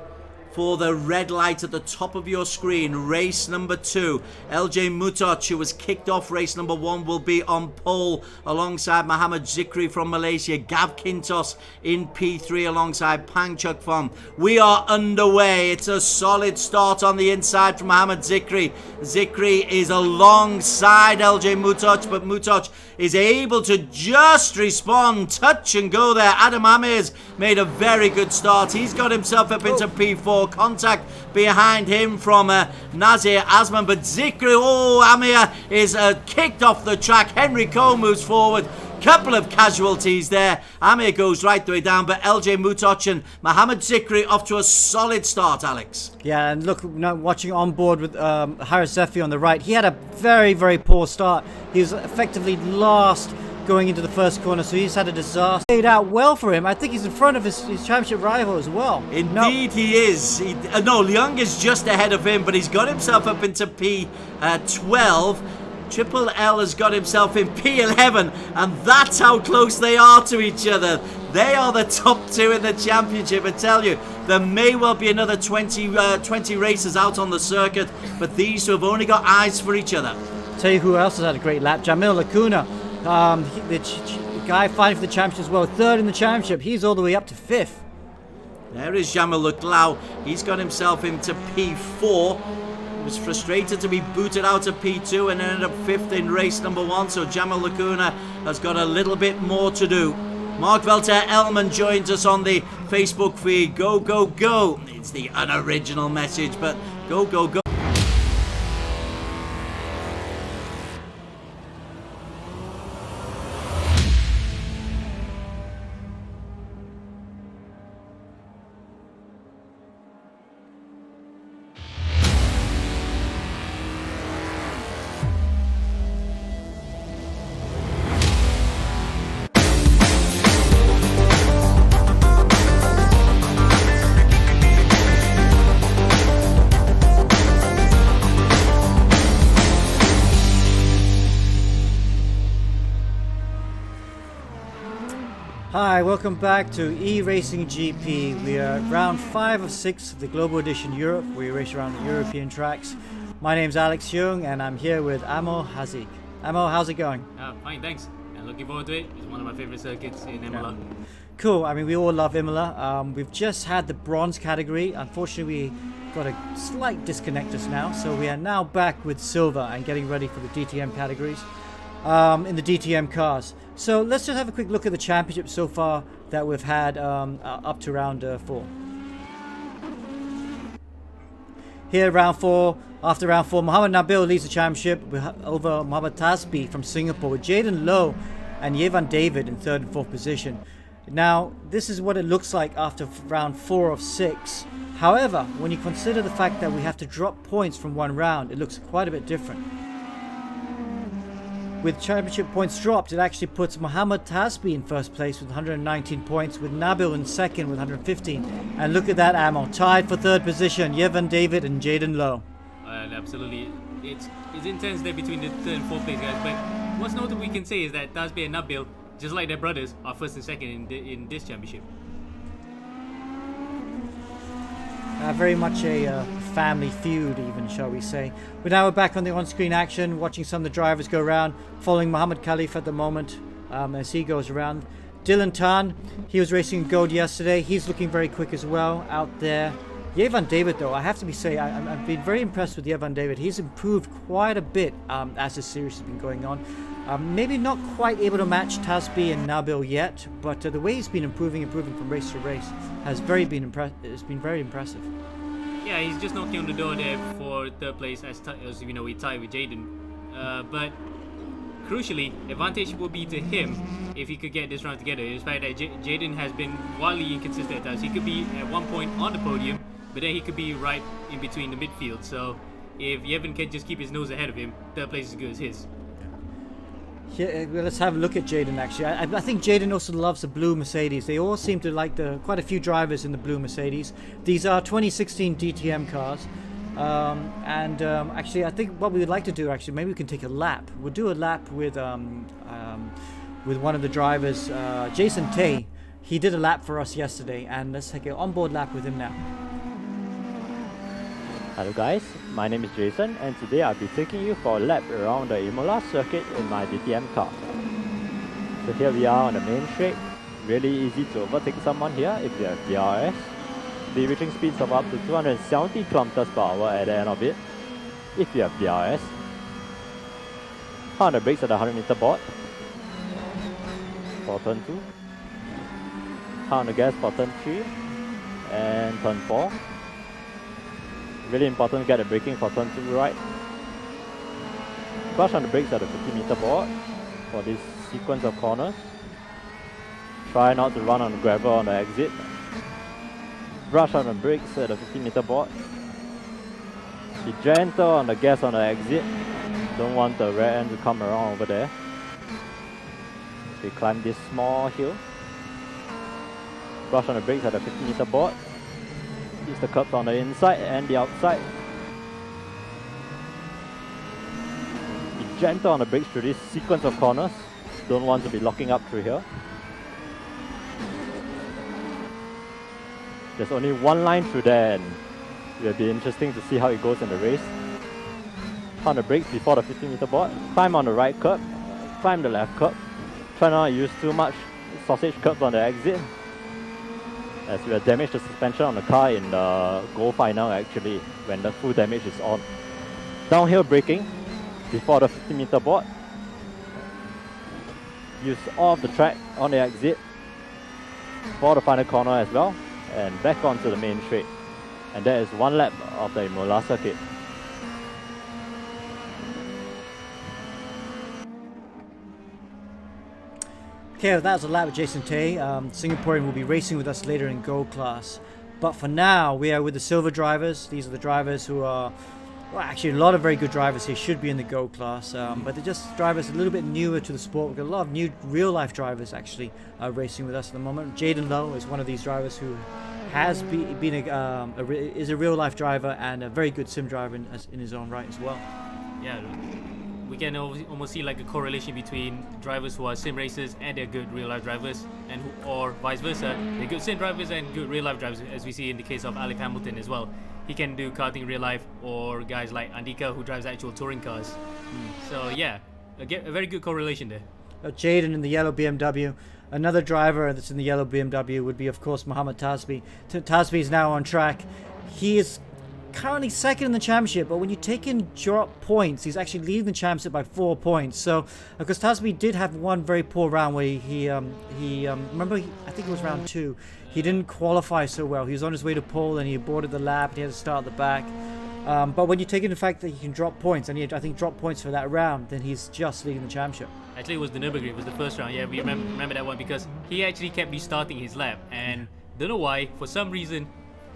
for the red light at the top of your screen. Race number 2. LJ Mutoc, who was kicked off race number 1, will be on pole alongside Mohamed Zikri from Malaysia. Gav Kintos in P3 alongside Pang Chuk Phom. We are underway. It's a solid start on the inside from Mohamed Zikri. Zikri is alongside LJ Mutoc, but Mutoc is able to just respond, touch and go there. Adam Amir's made a very good start. He's got himself up into P4. Contact behind him from Nazir Asman, but Zikri, Amir is kicked off the track. Henry Cole moves forward. Couple of casualties there. Amir goes right the way down, but LJ Mutoc and Mohamed Zikri off to a solid start, Alex. Yeah, and look, watching on board with Haris Zefi on the right, he had a very, very poor start. He was effectively last going into the first corner, so he's had a disaster. Played out well for him. I think he's in front of his championship rival as well. Indeed, he is. Leung is just ahead of him, but he's got himself up into P12. Triple L has got himself in P11, and that's how close they are to each other. They are the top 2 in the championship. I tell you, there may well be another 20 racers out on the circuit, but these 2 have only got eyes for each other. Tell you who else has had a great lap. Jamil Lacuna, the guy fighting for the championship as well, 3rd in the championship. He's all the way up to 5th. There is Jamil Laclau. He's got himself into P4. Was frustrated to be booted out of P2 and ended up 5th in race number 1, so Jamal Lacuna has got a little bit more to do. Mark Velter Elman joins us on the Facebook feed. Go, go, go. It's the unoriginal message, but go, go, go. Hi, welcome back to eRacing GP. We are round 5 of 6 of the Global Edition Europe. We race around the European tracks. My name's Alex Young and I'm here with Amo Hazik. Amo, how's it going? Fine, thanks. And looking forward to it. It's one of my favorite circuits in Imola. Yeah. Cool. I mean, we all love Imola. We've just had the bronze category. Unfortunately, we got a slight disconnect just now. So we are now back with silver and getting ready for the DTM categories in the DTM cars. So let's just have a quick look at the championship so far that we've had up to round 4. Here, round 4. After round 4, Mohamed Nabil leads the championship over Mohamed Tasbi from Singapore, with Jaden Lowe and Yevan David in 3rd and 4th position. Now, this is what it looks like after round 4 of 6. However, when you consider the fact that we have to drop points from one round, it looks quite a bit different. With championship points dropped, it actually puts Mohamed Tasbi in 1st place with 119 points, with Nabil in 2nd with 115. And look at that, Ammo, tied for 3rd position, Yevan David and Jaden Lowe. Absolutely. It's intense there between the 3rd and 4th place guys, but what's notable we can say is that Tasbi and Nabil, just like their brothers, are 1st and 2nd in this championship. Very much a family feud, even, shall we say. But now we're back on the on-screen action, watching some of the drivers go around, following Mohammed Khalif at the moment as he goes around. Dylan Tan, he was racing in gold yesterday. He's looking very quick as well out there. Yevan David, though, I have to say, I've been very impressed with Yevan David. He's improved quite a bit as this series has been going on. Maybe not quite able to match Tasbi and Nabil yet, but the way he's been improving from race to race has it's been very impressive. Yeah, he's just knocking on the door there for 3rd place as you know, we tie with Jaden. But crucially, advantage will be to him if he could get this round together. In fact, that Jaden has been wildly inconsistent at times. He could be at one point on the podium, but then he could be right in between the midfield. So if Yevan can just keep his nose ahead of him, 3rd place is as good as his. Yeah, well, let's have a look at Jaden actually. I think Jaden also loves the blue Mercedes. They all seem to like quite a few drivers in the blue Mercedes. These are 2016 DTM cars. Actually, I think what we would like to do, actually, maybe we can take a lap. We'll do a lap with one of the drivers, Jason Tay. He did a lap for us yesterday, and let's take an onboard lap with him now. Hello guys, my name is Jason and today I'll be taking you for a lap around the Imola circuit in my DTM car. So here we are on the main straight. Really easy to overtake someone here if you have DRS. Be reaching speeds of up to 270 km per hour at the end of it if you have DRS. On the brakes at the 100 meter board for turn 2. On the gas for turn 3 and turn 4. Really important to get the braking for turn 2 right. Brush on the brakes at the 50 meter board for this sequence of corners. Try not to run on the gravel on the exit. Brush on the brakes at the 50 meter board. Be gentle on the gas on the exit. Don't want the rear end to come around over there. We climb this small hill. Brush on the brakes at the 50 meter board. Use the curbs on the inside and the outside. Be gentle on the brakes through this sequence of corners. Don't want to be locking up through here. There's only one line through there and it will be interesting to see how it goes in the race. On the brakes before the 50 meter board. Climb on the right curb. Climb the left curb. Try not to use too much sausage curbs on the exit, as we will damage the suspension on the car in the goal final actually, when the full damage is on. Downhill braking before the 50 meter board. Use all of the track on the exit for the final corner as well, and back onto the main straight. And that is one lap of the Imola circuit. Okay, that was a lap with Jason Tay. Singaporean will be racing with us later in Gold Class. But for now, we are with the silver drivers. These are the drivers who are, well, actually a lot of very good drivers here should be in the Gold Class. But they're just drivers a little bit newer to the sport. We've got a lot of new real-life drivers actually racing with us at the moment. Jaden Lowe is one of these drivers who has is a real-life driver and a very good sim driver in his own right as well. Yeah, we can almost see like a correlation between drivers who are sim racers and they're good real life drivers, and or vice versa, they're good sim drivers and good real life drivers, as we see in the case of Alec Hamilton as well. He can do karting real life, or guys like Andika who drives actual touring cars. So yeah, a very good correlation there. Jaden in the yellow BMW. Another driver that's in the yellow BMW would be, of course, Mohammed Tasbi. Tasbi is now on track. He is currently second in the championship, but when you take in drop points, he's actually leading the championship by 4 points. So, because Tasbi did have one very poor round where remember, I think it was round 2, he didn't qualify so well. He was on his way to pole and he aborted the lap and he had to start at the back. But when you take in the fact that he can drop points, and he had, I think, drop points for that round, then he's just leading the championship. Actually, it was the Nürburgring, it was the first round. Yeah, we remember that one because he actually kept restarting his lap, and don't know why, for some reason,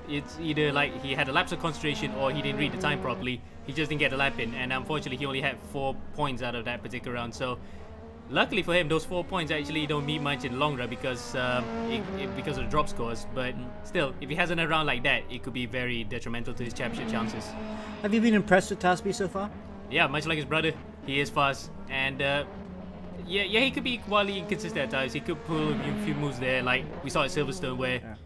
it's either like he had a lapse of concentration or he didn't read the time properly. He just didn't get the lap in, and unfortunately he only had 4 points out of that particular round. So luckily for him, those 4 points actually don't mean much in the long run because because of the drop scores. But still, if he has another round like that, it could be very detrimental to his championship chances. Have you been impressed with Tasbi so far? Yeah, much like his brother, he is fast, and yeah, he could be wildly inconsistent at times. He could pull a few moves there, like we saw at Silverstone, where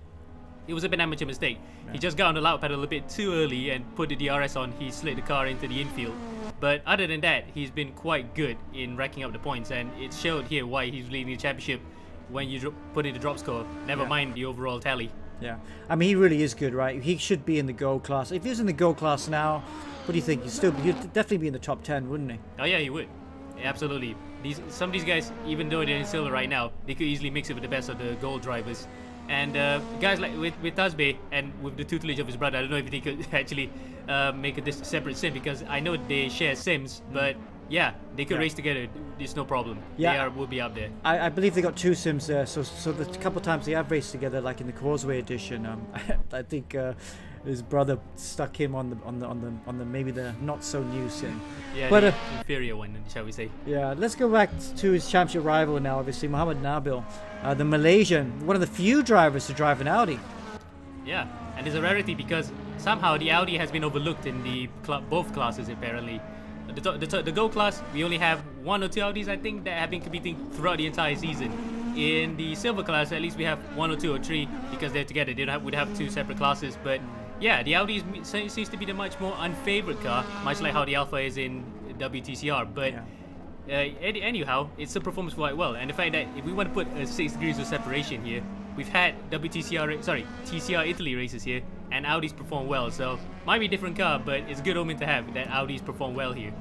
it was a bit amateur mistake. He just got on the loud pedal a bit too early and put the DRS on. He slid the car into the infield. But other than that, he's been quite good in racking up the points, and it showed here why he's leading the championship when you put in the drop score. Never mind the overall tally. Yeah, I mean, he really is good, right? He should be in the gold class. If he was in the gold class now, what do you think? He'd definitely be in the top 10, wouldn't he? Oh yeah, he would. Absolutely. Some of these guys, even though they're in silver right now, they could easily mix it with the best of the gold drivers. And guys like with Tasbe and with the tutelage of his brother, I don't know if he could actually make a separate sim, because I know they share sims, but yeah, they could race together. It's no problem. Yeah. Will be up there. I believe they got 2 sims there. So the couple of times they have raced together, like in the Causeway edition. I think his brother stuck him on the maybe the not so new sim. Yeah, but the inferior one, shall we say? Yeah, let's go back to his championship rival now. Obviously, Muhammad Nabil, the Malaysian, one of the few drivers to drive an Audi. Yeah, and it's a rarity because somehow the Audi has been overlooked in the both classes apparently. The Gold class, we only have 1 or 2 Audis, I think, that have been competing throughout the entire season. In the Silver class, at least we have 1 or 2 or 3 because they're together. They would have 2 separate classes, but Yeah, the Audi seems to be the much more unfavored car, much like how the Alpha is in WTCR. But anyhow, it still performs quite well. And the fact that if we want to put 6 degrees of separation here, we've had TCR Italy races here, and Audis perform well. So might be a different car, but it's a good omen to have that Audis perform well here.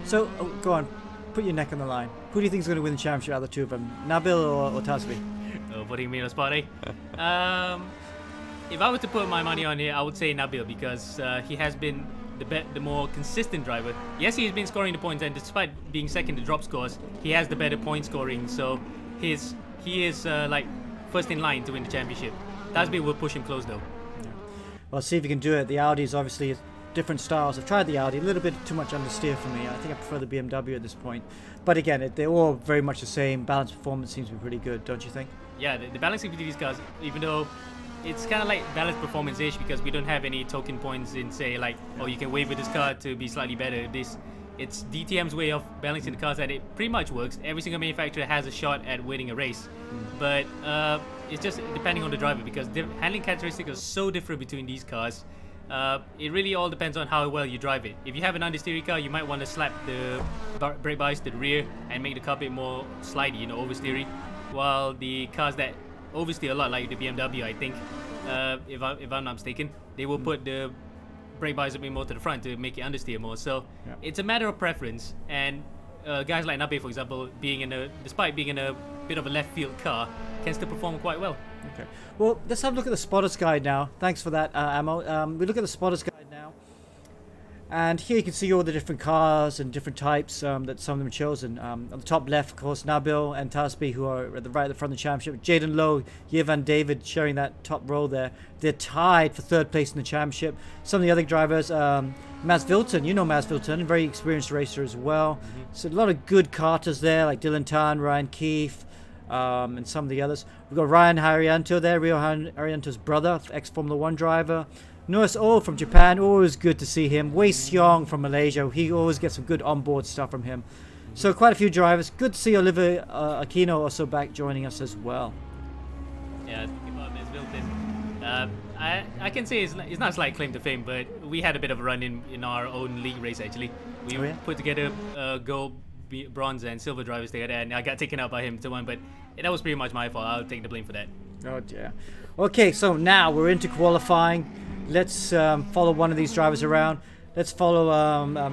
So go on, put your neck on the line. Who do you think is going to win the championship out of the two of them, Nabil or Tasby? Putting me on the spot, eh? If I were to put my money on here, I would say Nabil, because he has been the more consistent driver. Yes, he has been scoring the points, and despite being second to drop scores, he has the better point scoring. So he is like first in line to win the championship. Tasby will push him close though. Well, see if you can do it. The Audis obviously different styles. I've tried the Audi, a little bit too much understeer for me. I think I prefer the BMW at this point. But again, they're all very much the same. Balanced performance seems to be pretty good, don't you think? Yeah, the balancing between these cars, even though it's kind of like balanced performance-ish, because we don't have any token points in, say, like, oh, you can waver this car to be slightly better. It's DTM's way of balancing the cars, that it pretty much works. Every single manufacturer has a shot at winning a race, but it's just depending on the driver, because handling characteristics are so different between these cars. It really all depends on how well you drive it. If you have an understeery car, you might want to slap the brake bias to the rear and make the car a bit more slidey, oversteery. While the cars that oversteer a lot, like the BMW, I think, if I'm not mistaken, they will put the brake bias a bit more to the front to make it understeer more. So it's a matter of preference. And guys like Nabe, for example, despite being in a bit of a left field car, can still perform quite well. Okay. Well, let's have a look at the Spotter's Guide now. Thanks for that, Ammo. We look at the Spotter's Guide now. And here you can see all the different cars and different types that some of them have chosen. On the top left, of course, Nabil and Tasby, who are at the right at the front of the championship. Jaden Lowe, Yevan David sharing that top row there. They're tied for third place in the championship. Some of the other drivers, Maz Vilton, you know Maz Vilton, a very experienced racer as well. So a lot of good karters there, like Dylan Tan, Ryan Keefe, and some of the others. We've got Ryan Harianto there, Rio Harianto's brother, ex-Formula 1 driver. Noris O from Japan, always good to see him. Wei Xiong from Malaysia, he always gets some good onboard stuff from him. So quite a few drivers. Good to see Oliver Aquino also back joining us as well. Yeah, Ms. Wilton. I can say it's not a slight claim to fame, but we had a bit of a run in our own league race actually. We put together gold, bronze and silver drivers together, and I got taken out by him to one, but that was pretty much my fault. I'll take the blame for that. Oh dear. Okay, so now we're into qualifying. Let's follow one of these drivers around. Let's follow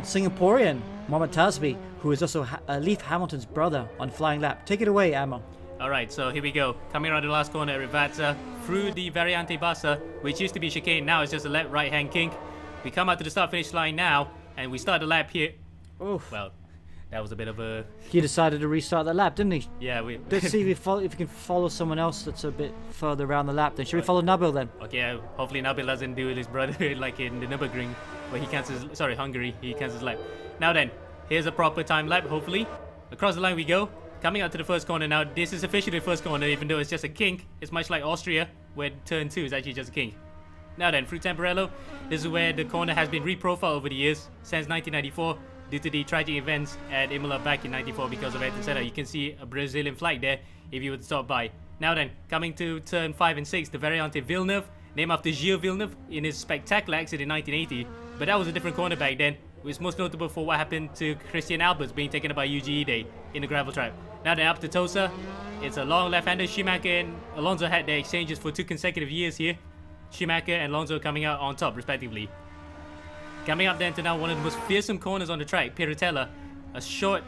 Singaporean Mohamed Tasby, who is also Leif Hamilton's brother on Flying Lap. Take it away, Ammo. Alright, so here we go. Coming around the last corner at Rivazza, through the Variante Bassa, which used to be chicane, now it's just a left right-hand kink. We come out to the start-finish line now, and we start the lap here. Oof. Well, that was a bit of a... He decided to restart the lap, didn't he? Yeah, Let's see if we can follow someone else that's a bit further around the lap then. Should we follow Nabil then? Okay, hopefully Nabil doesn't do his brother like in the Nürburgring, where he cancels... Sorry, Hungary, he cancels lap. Now then, here's a proper time lap, hopefully. Across the line we go. Coming out to the first corner now. This is officially the first corner, even though it's just a kink. It's much like Austria, where turn 2 is actually just a kink. Now then, through Temporello, this is where the corner has been reprofiled over the years, since 1994. Due to the tragic events at Imola back in 94 because of Ayrton Senna. You can see a Brazilian flag there if you would stop by. Now then, coming to turn 5 and 6, the Variante Villeneuve, named after Gilles Villeneuve in his spectacular accident in 1980. But that was a different corner back then, which is most notable for what happened to Christian Alberts being taken up by UGE Day in the gravel trap. Now then, up to Tosa, it's a long left-hander. Schumacher and Alonso had their exchanges for 2 consecutive years here. Schumacher and Alonso coming out on top respectively. Coming up then to now one of the most fearsome corners on the track, Piratella, a short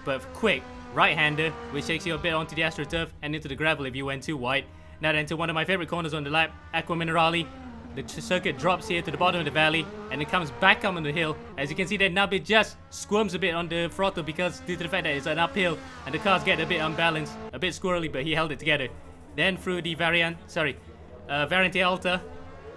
but quick right-hander which takes you a bit onto the AstroTurf and into the gravel if you went too wide. Now then to one of my favorite corners on the lap, Aqua Minerali. The circuit drops here to the bottom of the valley and it comes back up on the hill. As you can see there, Nabil just squirms a bit on the throttle because due to the fact that it's an uphill and the cars get a bit unbalanced, a bit squirrely, but he held it together. Then through the Variante Alta,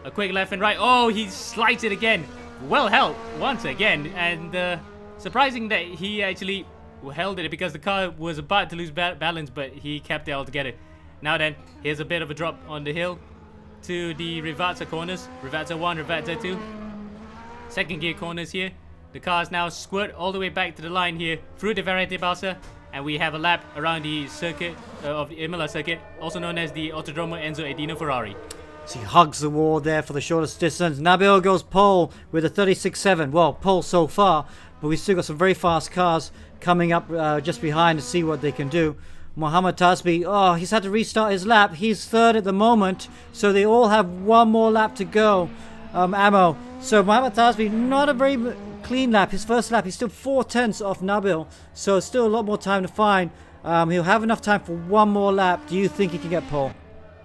a quick left and right. Oh, he slides it again. Well held once again, and surprising that he actually held it because the car was about to lose balance, but he kept it all together. Now then, here's a bit of a drop on the hill to the Rivazza corners. Rivazza 1, Rivazza 2. Second gear corners here. The cars now squirt all the way back to the line here through the Variante Balsa, and we have a lap around the circuit of the Imola circuit, also known as the Autodromo Enzo Edino Ferrari. So he hugs the wall there for the shortest distance. Nabil goes pole with a 36.7. Well, pole so far, but we still got some very fast cars coming up just behind to see what they can do. Mohamed Tasbi, oh, he's had to restart his lap. He's third at the moment, so they all have one more lap to go. Ammo. So Mohamed Tasbi, not a very clean lap. His first lap, he's still 4/10 off Nabil, so still a lot more time to find. He'll have enough time for one more lap. Do you think he can get pole?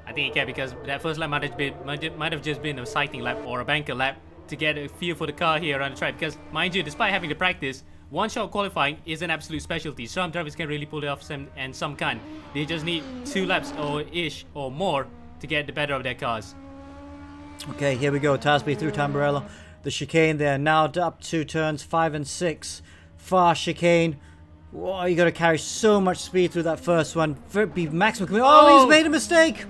I think he can, because that first lap might have just been a sighting lap or a banker lap to get a feel for the car here on the track. Because mind you, despite having to practice, one-shot qualifying is an absolute specialty. Some drivers can really pull it off, and some can't. They just need 2 laps or more to get the better of their cars. Okay, here we go. Tasbi through Tamburello. The chicane there, now up to turns 5 and 6. Fast chicane. Whoa, you got to carry so much speed through that first one. Be maximum. Oh, he's made a mistake.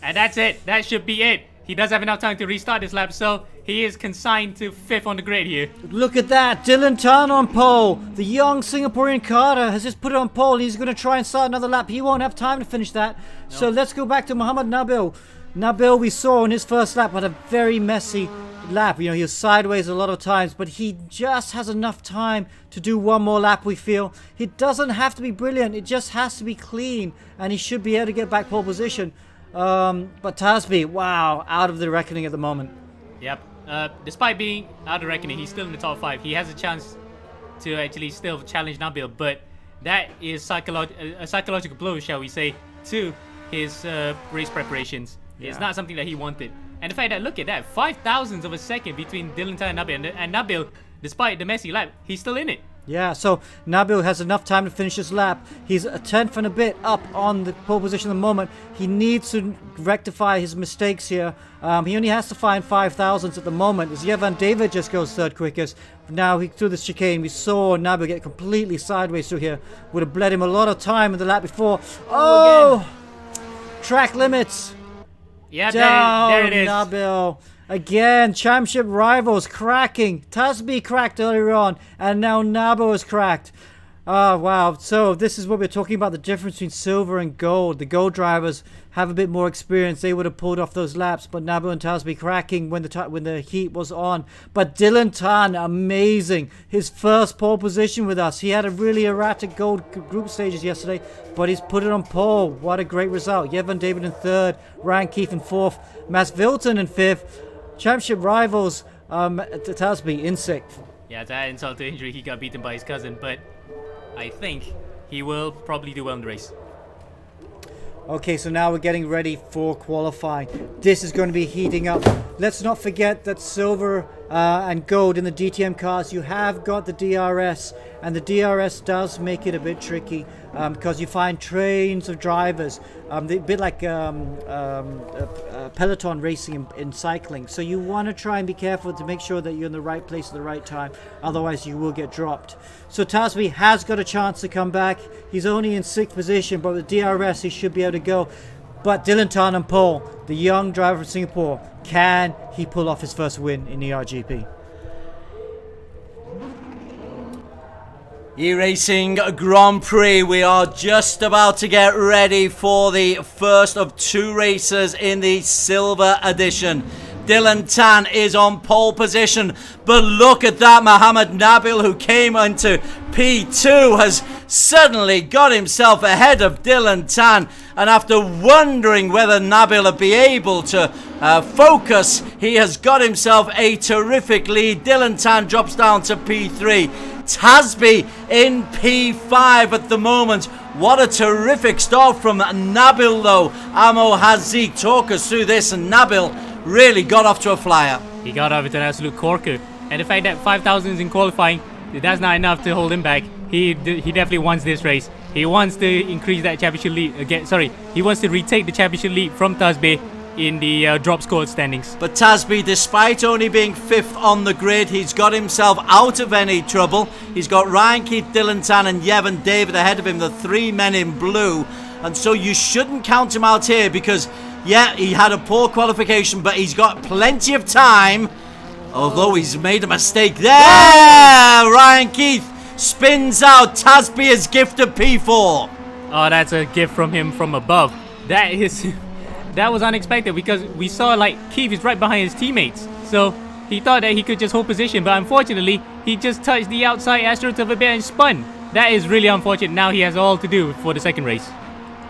And that's it. That should be it. He does have enough time to restart this lap, so he is consigned to 5th on the grid here. Look at that. Dylan Tan on pole. The young Singaporean Carter has just put it on pole. He's going to try and start another lap. He won't have time to finish that. No. So let's go back to Mohamed Nabil. Nabil, we saw in his first lap, had a very messy lap. You know, he was sideways a lot of times, but he just has enough time to do one more lap, we feel. It doesn't have to be brilliant. It just has to be clean, and he should be able to get back pole position. But Tasbi, wow, out of the reckoning at the moment. Yep. Despite being out of the reckoning, he's still in the top 5. He has a chance to actually still challenge Nabil, but that is a psychological blow, shall we say, to his race preparations. Yeah. It's not something that he wanted. And the fact that, look at that, 0.005 of a second between Dylan Tan and Nabil. And Nabil, despite the messy lap, he's still in it. Yeah, so Nabil has enough time to finish his lap. He's a 10th and a bit up on the pole position at the moment. He needs to rectify his mistakes here. He only has to find 5,000s at the moment, as Yevan David just goes third quickest. Now, through the chicane, we saw Nabil get completely sideways through here. Would have bled him a lot of time in the lap before. Oh! Track limits. Yeah, there it is. Nabil. Again, championship rivals cracking. Tasbi cracked earlier on, and now Nabil is cracked. Oh, wow. So this is what we're talking about, the difference between silver and gold. The gold drivers have a bit more experience. They would have pulled off those laps, but Nabil and Tasbi cracking when the heat was on. But Dylan Tan, amazing. His first pole position with us. He had a really erratic gold group stages yesterday, but he's put it on pole. What a great result. Yevan David in 3rd, Ryan Keefe in 4th, Mass Vilton in 5th. Championship rivals, Tasbi in 6th. Yeah, that insult to injury, he got beaten by his cousin, but I think he will probably do well in the race. Okay, so now we're getting ready for qualifying. This is going to be heating up. Let's not forget that silver and gold in the DTM cars, you have got the DRS, and the DRS does make it a bit tricky because you find trains of drivers, a bit like peloton racing in cycling. So you want to try and be careful to make sure that you're in the right place at the right time, otherwise you will get dropped. So Tasbi has got a chance to come back. He's only in 6th position, but with DRS he should be able to go. But Dylan Tan and Paul, the young driver from Singapore, can he pull off his first win in the ERGP? eRacing Grand Prix, we are just about to get ready for the first of 2 races in the silver edition. Dylan Tan is on pole position, but look at that, Mohamed Nabil, who came into P2, has suddenly got himself ahead of Dylan Tan, and after wondering whether Nabil would be able to focus, he has got himself a terrific lead. Dylan Tan drops down to P3. Tasbi in P5 at the moment. What a terrific start from Nabil though. Amo Hazik, talk us through this, and Nabil really got off to a flyer. He got off to an absolute corker, and the fact that 5,000 in qualifying, that's not enough to hold him back. He definitely wants this race. He wants to increase that championship lead again. Sorry, he wants to retake the championship lead from Tasbi in the drop squad standings. But Tasbi, despite only being 5th on the grid, he's got himself out of any trouble. He's got Ryan Keith, Dylan Tan and Yevan David ahead of him, the 3 men in blue. And so you shouldn't count him out here because, yeah, he had a poor qualification, but he's got plenty of time. Although he's made a mistake there. Ryan Keith spins out. Tasbi is gifted P4. Oh, that's a gift from him from above. That is that was unexpected because we saw like Keith is right behind his teammates. So he thought that he could just hold position, but unfortunately, he just touched the outside AstroTurf a bit and spun. That is really unfortunate. Now he has all to do for the second race.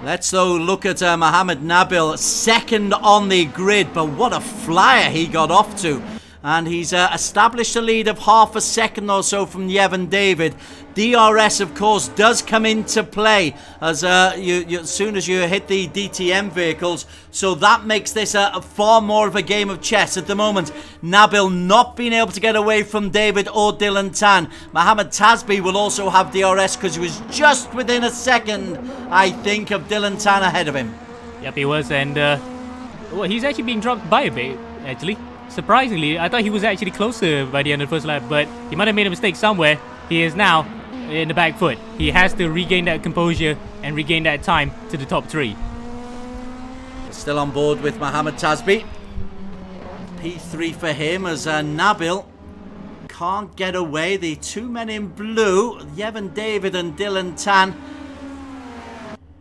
Let's though look at Mohamed Nabil, second on the grid, but what a flyer he got off to. And he's established a lead of half a second or so from Yevon David. DRS, of course, does come into play as as soon as you hit the DTM vehicles. So that makes this a far more of a game of chess at the moment. Nabil not being able to get away from David or Dylan Tan. Mohamed Tasby will also have DRS because he was just within a second, I think, of Dylan Tan ahead of him. Yep, he was. And well, he's actually being dropped by a bit, actually. Surprisingly, I thought he was actually closer by the end of the first lap, but he might have made a mistake somewhere. He is now in the back foot. He has to regain that composure and regain that time to the top 3. Still on board with Mohamed Tasby. P3 for him as Nabil can't get away. The 2 men in blue, Yevon David and Dylan Tan.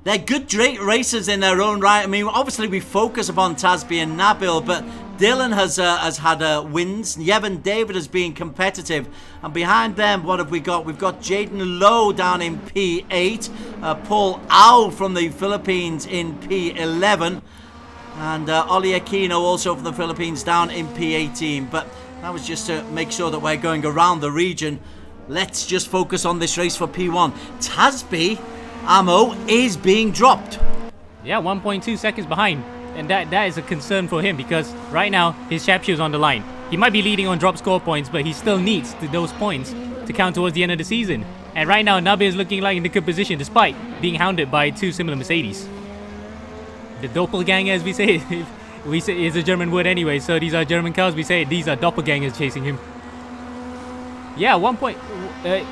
They're good racers in their own right. I mean, obviously we focus upon Tasby and Nabil, but Dylan has had wins. Yevon David has been competitive. And behind them, what have we got? We've got Jaden Lowe down in P8. Paul Au from the Philippines in P11. And Oli Aquino also from the Philippines down in P18. But that was just to make sure that we're going around the region. Let's just focus on this race for P1. Tasby Amo is being dropped. Yeah, 1.2 seconds behind. And that is a concern for him because right now his championship is on the line. He might be leading on drop score points, but he still needs those points to count towards the end of the season. And right now Nabil is looking like in a good position despite being hounded by 2 similar Mercedes. The doppelganger, as we say, is a German word anyway, so these are German cars. We say these are doppelgangers chasing him. Yeah,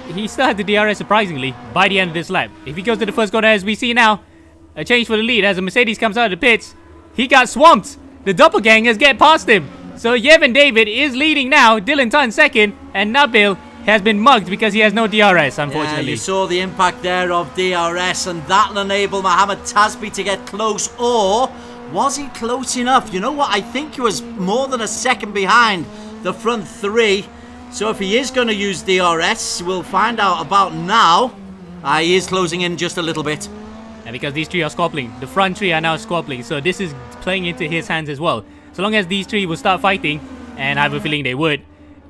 he still had the DRS surprisingly by the end of this lap. If he goes to the first corner, as we see now, a change for the lead as a Mercedes comes out of the pits. He got swamped. The doppelgangers get past him. So Yevon David is leading now. Dylan Tan second. And Nabil has been mugged because he has no DRS, unfortunately. Yeah, you saw the impact there of DRS, and that'll enable Mohamed Tasby to get close. Or was he close enough? You know what? I think he was more than a second behind the front 3. So if he is going to use DRS, we'll find out about now. He is closing in just a little bit. And because these 3 are squabbling, the front 3 are now squabbling, so this is playing into his hands as well. So long as these 3 will start fighting, and I have a feeling they would,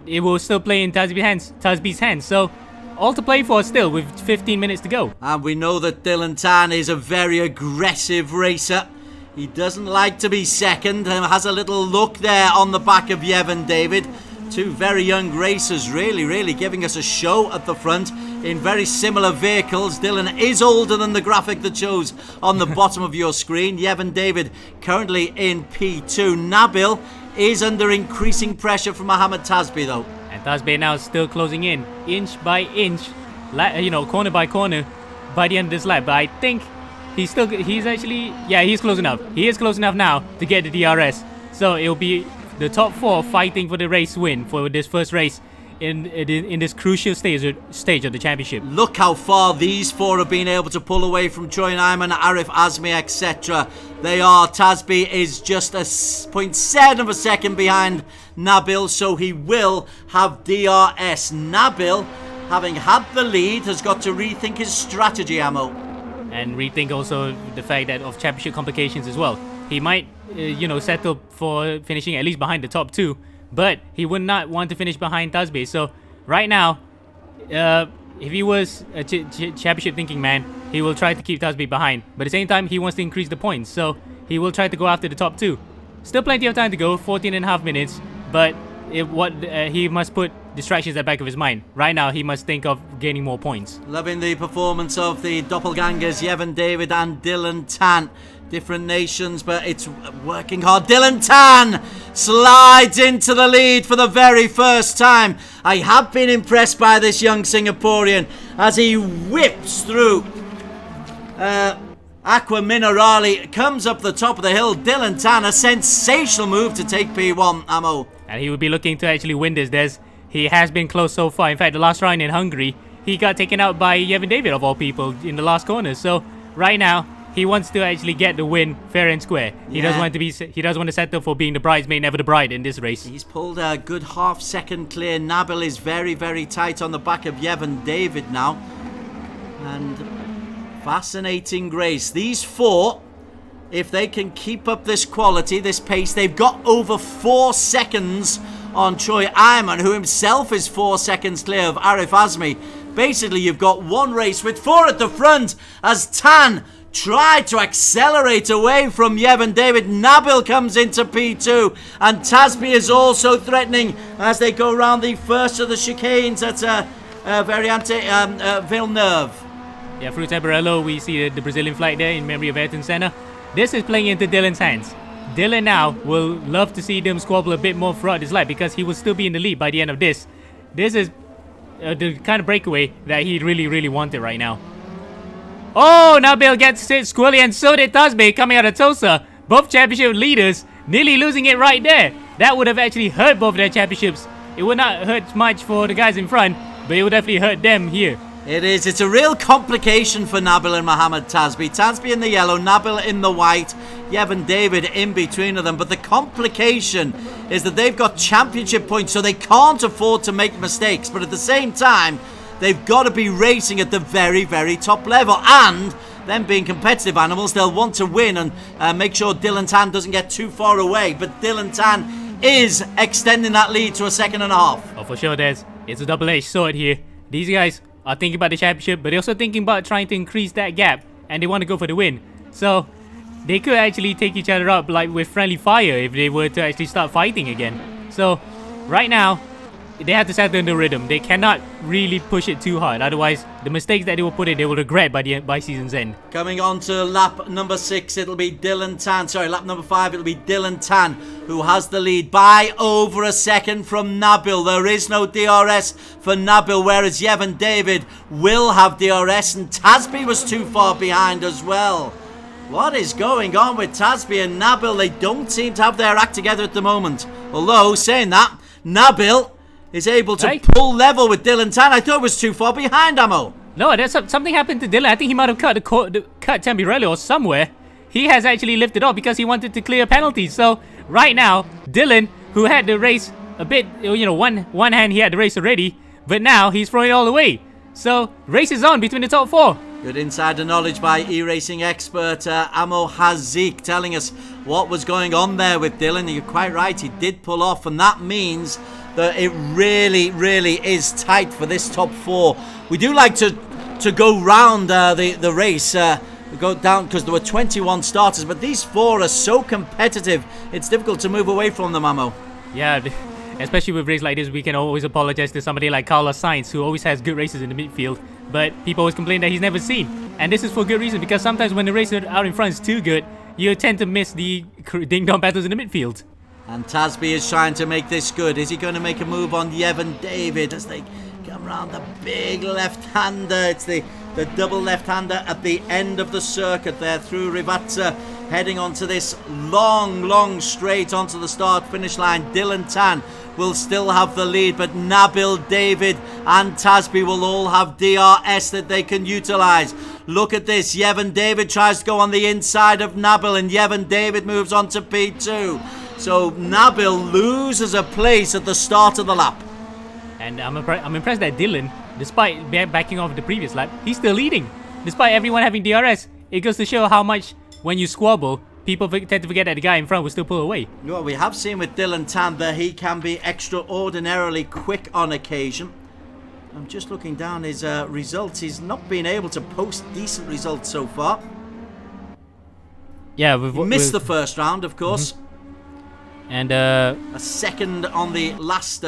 it will still play in Tasby's hands. So all to play for still with 15 minutes to go. And we know that Dylan Tan is a very aggressive racer. He doesn't like to be second and has a little look there on the back of Yevon David. 2 very young racers really giving us a show at the front in very similar vehicles. Dylan is older than the graphic that shows on the bottom of your screen. Yevon David currently in P2. Nabil is under increasing pressure from Mohamed Tasby though. And Tasby now still closing in, inch by inch, corner by corner by the end of this lap. But I think he's actually, yeah, he's close enough. He is close enough now to get the DRS. So it'll be the top 4 fighting for the race win for this first race in this crucial stage of the championship. Look how far these 4 have been able to pull away from Troy Nyman, Arif Azmi, etc. Tasby is just a 0.7 of a second behind Nabil, so he will have DRS. Nabil, having had the lead, has got to rethink his strategy, Amo. And rethink also the fact that of championship complications as well. He might, settle for finishing at least behind the top 2, but he would not want to finish behind Tasby. So right now, if he was a championship thinking man, he will try to keep Tasby behind. But at the same time, he wants to increase the points, so he will try to go after the top 2. Still plenty of time to go, 14.5 minutes, but he must put distractions at the back of his mind. Right now, he must think of gaining more points. Loving the performance of the doppelgangers, Yevon David and Dylan Tan. Different nations, but it's working hard. Dylan Tan slides into the lead for the very first time. I have been impressed by this young Singaporean as he whips through Aqua Minerale, comes up the top of the hill. Dylan Tan, a sensational move to take P1, Amo. And he would be looking to actually win this, Des. He has been close so far. In fact, the last round in Hungary, he got taken out by Yevon David, of all people, in the last corner. So right now, he wants to actually get the win fair and square. He Yeah. doesn't want to be. He doesn't want to settle for being the bridesmaid, never the bride in this race. He's pulled a good half-second clear. Nabil is very, very tight on the back of Yevon David now. And fascinating race. These four, if they can keep up this quality, this pace, they've got over 4 seconds on Troy Iman, who himself is 4 seconds clear of Arif Azmi. Basically, you've got one race with 4 at the front as Tan tried to accelerate away from Yevon David. Nabil comes into P2, and Tasby is also threatening as they go around the first of the chicanes at Variante Villeneuve. Yeah, through Tabarello, we see the Brazilian flag there in memory of Ayrton Senna. This is playing into Dylan's hands. Dylan now will love to see them squabble a bit more throughout this lap because he will still be in the lead by the end of this. This is the kind of breakaway that he really, really wanted right now. Oh, Nabil gets it squirrely, and so did Tasbe coming out of Tulsa. Both championship leaders nearly losing it right there. That would have actually hurt both their championships. It would not hurt much for the guys in front, but it would definitely hurt them here. It is. It's a real complication for Nabil and Mohamed Tasby. Tasby in the yellow, Nabil in the white, Yevon David in between of them. But the complication is that they've got championship points, so they can't afford to make mistakes. But at the same time, they've got to be racing at the very, very top level. And them being competitive animals, they'll want to win and make sure Dylan Tan doesn't get too far away. But Dylan Tan is extending that lead to a second and a half. Oh, for sure, Des. It's a double-edged sword here. These guys are thinking about the championship, but they're also thinking about trying to increase that gap, and they want to go for the win. So they could actually take each other up like with friendly fire if they were to actually start fighting again. So right now, they have to settle in the rhythm. They cannot really push it too hard, otherwise the mistakes that they will put in, they will regret by season's end. Coming on to lap number 6, it'll be Dylan Tan. Sorry, lap number 5, it'll be Dylan Tan who has the lead by over a second from Nabil. There is no DRS for Nabil, whereas Yevon David will have DRS, and Tasby was too far behind as well. What is going on with Tasby and Nabil? They don't seem to have their act together at the moment. Although, saying that, Nabil is able to pull level with Dylan Tan. I thought it was too far behind, Ammo. No, there's something happened to Dylan. I think he might have cut Tambirelli or somewhere. He has actually lifted off because he wanted to clear penalties. So right now, Dylan, who had the race a bit, one hand he had the race already, but now he's throwing it all away. So race is on between the top 4. Good insider knowledge by eRacing expert Amo Hazik telling us what was going on there with Dylan. You're quite right, he did pull off, and that means that it really, really is tight for this top 4. We do like to go round the race, go down, because there were 21 starters, but these 4 are so competitive, it's difficult to move away from them, Ammo. Yeah, especially with races like this, we can always apologize to somebody like Carlos Sainz, who always has good races in the midfield, but people always complain that he's never seen. And this is for good reason, because sometimes when the race out in front is too good, you tend to miss the ding-dong battles in the midfield. And Tasby is trying to make this good. Is he going to make a move on Yevon David as they come around the big left-hander? It's the double left-hander at the end of the circuit there through Rivazza, heading onto this long straight onto the start-finish line. Dylan Tan will still have the lead, but Nabil, David and Tasby will all have DRS that they can utilise. Look at this. Yevon David tries to go on the inside of Nabil, and Yevon David moves on to P2. So Nabil loses a place at the start of the lap. And I'm impressed that Dylan, despite backing off the previous lap, he's still leading. Despite everyone having DRS, it goes to show how much when you squabble, people tend to forget that the guy in front will still pull away. Well, we have seen with Dylan Tan that he can be extraordinarily quick on occasion. I'm just looking down his results. He's not been able to post decent results so far. Yeah, he missed the first round, of course. And a second on the last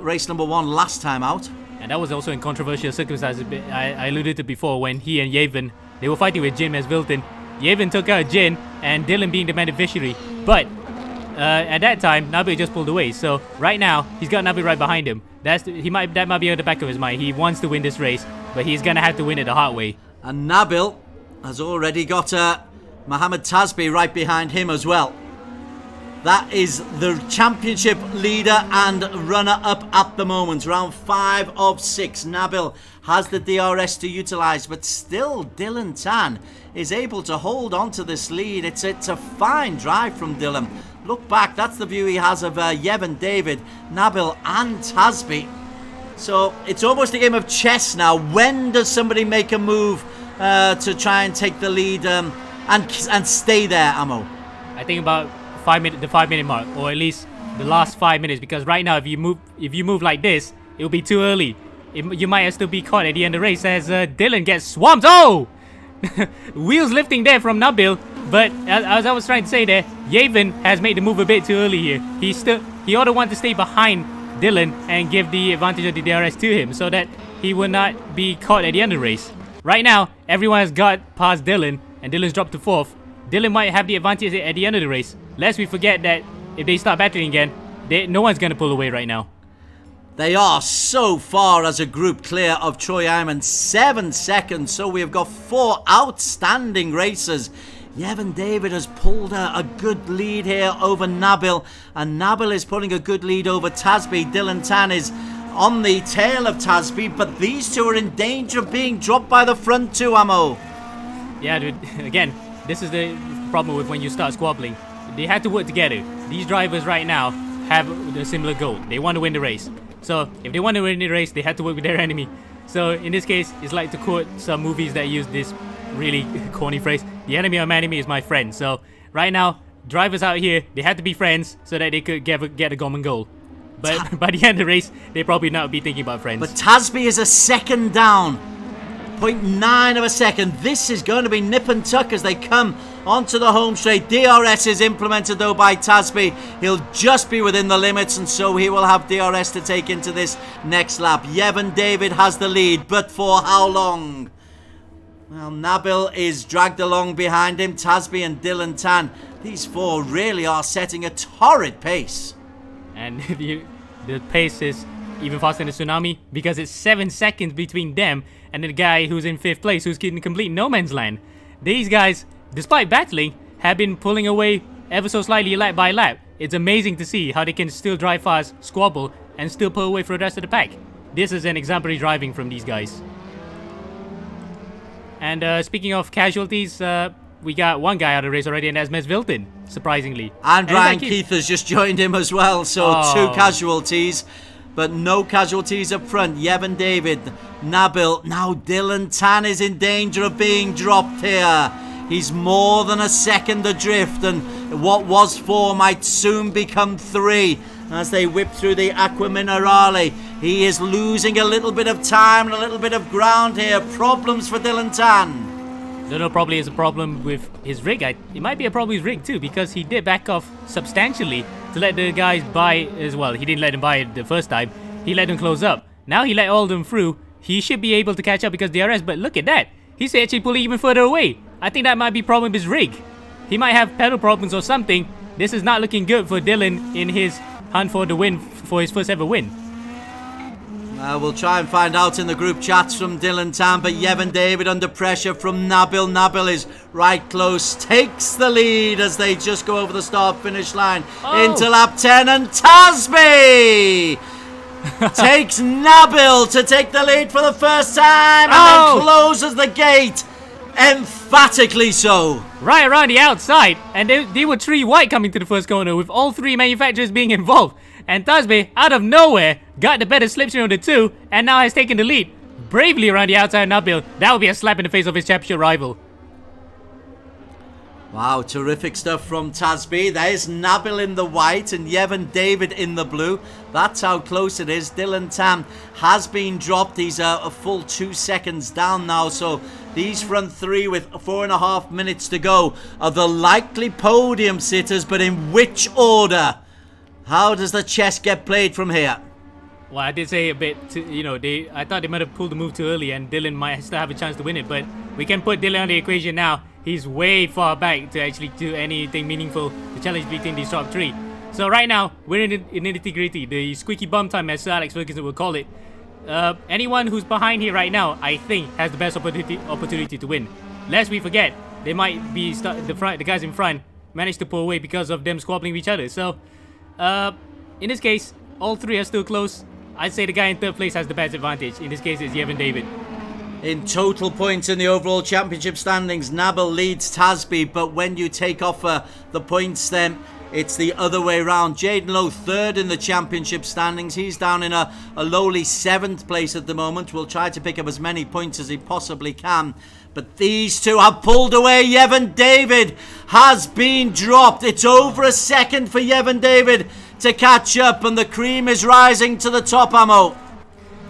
race number 1 last time out. And that was also in controversial circumstances. I alluded to before when he and Yevon, they were fighting with Jin as Wilton. Yevon took out Jin, and Dylan being the beneficiary. But at that time, Nabil just pulled away. So right now, he's got Nabil right behind him. That might be at the back of his mind. He wants to win this race, but he's gonna have to win it the hard way. And Nabil has already got Mohamed Tasby right behind him as well. That is the championship leader and runner-up at the moment. Round 5 of 6. Nabil has the DRS to utilise, but still Dylan Tan is able to hold on to this lead. It's a fine drive from Dylan. Look back, that's the view he has of Yevon David, Nabil and Tasby. So it's almost a game of chess now. When does somebody make a move to try and take the lead and stay there, Amo? I think about the 5 minute mark, or at least the last 5 minutes, because right now if you move like this, it'll be too early. You might still be caught at the end of the race as Dylan gets swamped. Oh! Wheels lifting there from Nabil, but as I was trying to say there, Yevon has made the move a bit too early here. He ought to want to stay behind Dylan and give the advantage of the DRS to him so that he will not be caught at the end of the race. Right now, everyone has got past Dylan and Dylan's dropped to 4th. Dylan might have the advantage at the end of the race. Lest we forget that if they start battling again, no one's going to pull away right now. They are so far as a group clear of Troy Iman, 7 seconds. So we have got 4 outstanding racers. Yevon David has pulled a good lead here over Nabil, and Nabil is pulling a good lead over Tasby. Dylan Tan is on the tail of Tasby, but these two are in danger of being dropped by the front two, Amo. Yeah, dude. Again, this is the problem with when you start squabbling. They had to work together. These drivers right now have a similar goal. They want to win the race. So if they want to win the race, they had to work with their enemy. So in this case, it's like to quote some movies that use this really corny phrase: the enemy of my enemy is my friend. So right now, drivers out here, they had to be friends so that they could get a common goal. But by the end of the race, they probably not be thinking about friends. But Tasby is a second down. 0.9 of a second. This is going to be nip and tuck as they come onto the home straight. DRS is implemented though by Tasby. He'll just be within the limits, and so he will have DRS to take into this next lap. Yevon David has the lead, but for how long? Well, Nabil is dragged along behind him. Tasby and Dylan Tan, these 4 really are setting a torrid pace. And the pace is even faster than the Tsunami because it's 7 seconds between them and the guy who's in 5th place, who's in complete no man's land. These guys, despite battling, have been pulling away ever so slightly lap by lap. It's amazing to see how they can still drive fast, squabble, and still pull away for the rest of the pack. This is an exemplary driving from these guys. And speaking of casualties, we got one guy out of the race already, and that's Mes Vilton, surprisingly. And Ryan Keith has just joined him as well, so 2 casualties. But no casualties up front. Yevon David, Nabil. Now Dylan Tan is in danger of being dropped here. He's more than a second adrift, and what was 4 might soon become 3 as they whip through the Aqua Minerale. He is losing a little bit of time and a little bit of ground here. Problems for Dylan Tan. No, probably is a problem with his rig. It might be a problem with his rig too, because he did back off substantially to let the guys by as well. He didn't let them by it the first time. He let them close up. Now he let all of them through. He should be able to catch up because DRS, but look at that. He's actually pulling even further away. I think that might be a problem with his rig. He might have pedal problems or something. This is not looking good for Dylan in his hunt for the win, for his first ever win. We'll try and find out in the group chats from Dylan Tan, but Yevon David under pressure from Nabil. Nabil is right close, takes the lead as they just go over the start-finish line into lap 10, and Tasby takes Nabil to take the lead for the first time and then closes the gate, emphatically so. Right around the outside, and they were 3 wide coming to the first corner with all 3 manufacturers being involved. And Tasby, out of nowhere, got the better slipstream of the 2 and now has taken the lead. Bravely around the outside of Nabil. That would be a slap in the face of his championship rival. Wow, terrific stuff from Tasby. There's Nabil in the white and Yevon David in the blue. That's how close it is. Dylan Tan has been dropped. He's a full 2 seconds down now. So these front 3 with 4.5 minutes to go are the likely podium sitters, but in which order? How does the chess get played from here? Well, I did say a bit, I thought they might have pulled the move too early and Dylan might still have a chance to win it, but we can put Dylan on the equation now. He's way far back to actually do anything meaningful to challenge between these top 3. So right now, we're in the nitty-gritty, the squeaky bum time as Sir Alex Ferguson will call it. Anyone who's behind here right now, I think, has the best opportunity to win. Lest we forget, they might be the guys in front managed to pull away because of them squabbling with each other. So, in this case, all three are still close. I'd say the guy in third place has the best advantage. In this case, it's Yevon David. In total points in the overall championship standings, Nabil leads Tasby, but when you take off the points, then it's the other way around. Jaden Lowe third in the championship standings. He's down in a lowly 7th place at the moment. Will try to pick up as many points as he possibly can. But these two have pulled away. Yevon David has been dropped. It's over a second for Yevon David to catch up, and the cream is rising to the top, Ammo.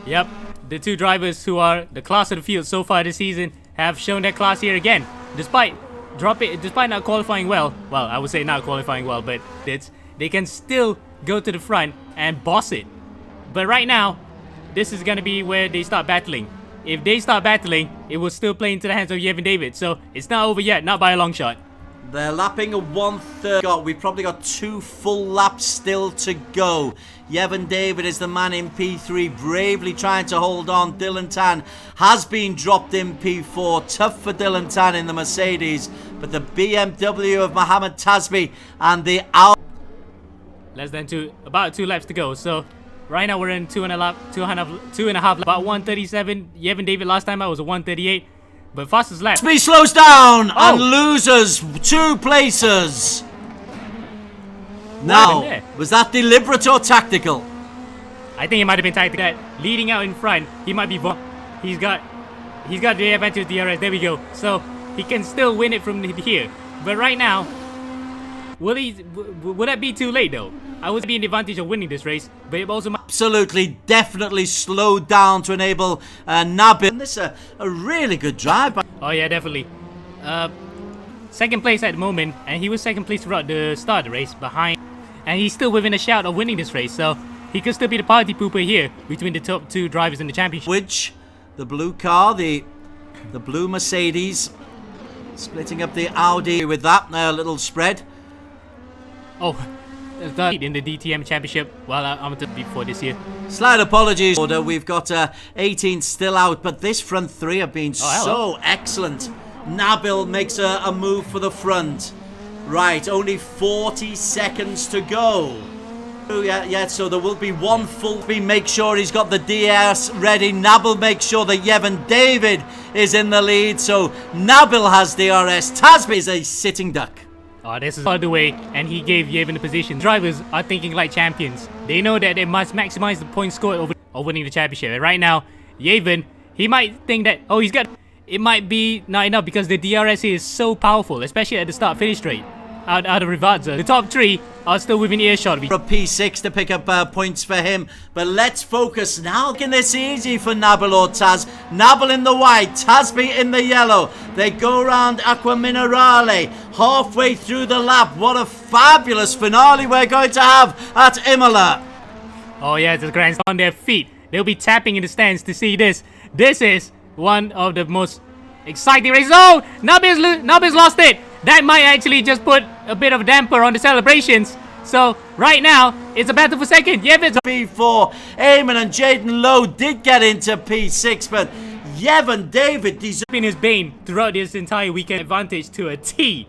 Yep, the two drivers who are the class of the field so far this season have shown their class here again. Despite not qualifying well, I would say not qualifying well, but they can still go to the front and boss it. But right now, this is going to be where they start battling. If they start battling, it will still play into the hands of Yevon David. So it's not over yet, not by a long shot. They're lapping a 1/3. We've probably got 2 full laps still to go. Yevon David is the man in P3, bravely trying to hold on. Dylan Tan has been dropped in P4. Tough for Dylan Tan in the Mercedes, but the BMW of Mohammed Tasby and the Audi. Less than about 2 laps to go. So right now we're in 2.5, about 137. Yevon David last time I was a 138. But fastest lap. Tasby slows down and loses 2 places. Now, was that deliberate or tactical? I think it might have been tactical. Leading out in front, he might be. He's got the advantage of DRS. There we go. So he can still win it from here. But right now, would that be too late though? I would be in the advantage of winning this race, but it also absolutely, definitely slowed down to enable Nabil. And this is a really good drive. Oh yeah, definitely. Second place at the moment, and he was second place throughout the start of the race behind, and he's still within a shout of winning this race, so he could still be the party pooper here between the top 2 drivers in the championship. Which the blue car, the blue Mercedes, splitting up the Audi with that little spread. Oh. In the DTM Championship, I'm before this year. Slight apologies. We've got 18 still out, but this front 3 have been so excellent. Nabil makes a move for the front. Right, only 40 seconds to go. Yeah, so there will be 1 full. Make sure he's got the DS ready. Nabil makes sure that Yevon David is in the lead, so Nabil has DRS. Tasby is a sitting duck. Oh, this is all the way, and he gave Yevon the position. Drivers are thinking like champions. They know that they must maximize the point score over winning the championship. And right now, Yevon, he might think that, it might be not enough because the DRS is so powerful, especially at the start-finish straight. Out of Rivazza. The top 3 are still within earshot. For a P6 to pick up points for him. But let's focus now. Making this easy for Nabil or Taz. Nabil in the white, Tasby in the yellow. They go around Aqua Minerale. Halfway through the lap. What a fabulous finale we're going to have at Imola. Oh yeah, the Grands on their feet. They'll be tapping in the stands to see this. This is one of the most exciting races. Oh, Nabil's lost it. That might actually just put a bit of a damper on the celebrations. So, right now, it's a battle for second. Yevon's P4. Eamon and Jaden Lowe did get into P6, but Yevon David deserves been his bane throughout this entire weekend. Advantage to a T.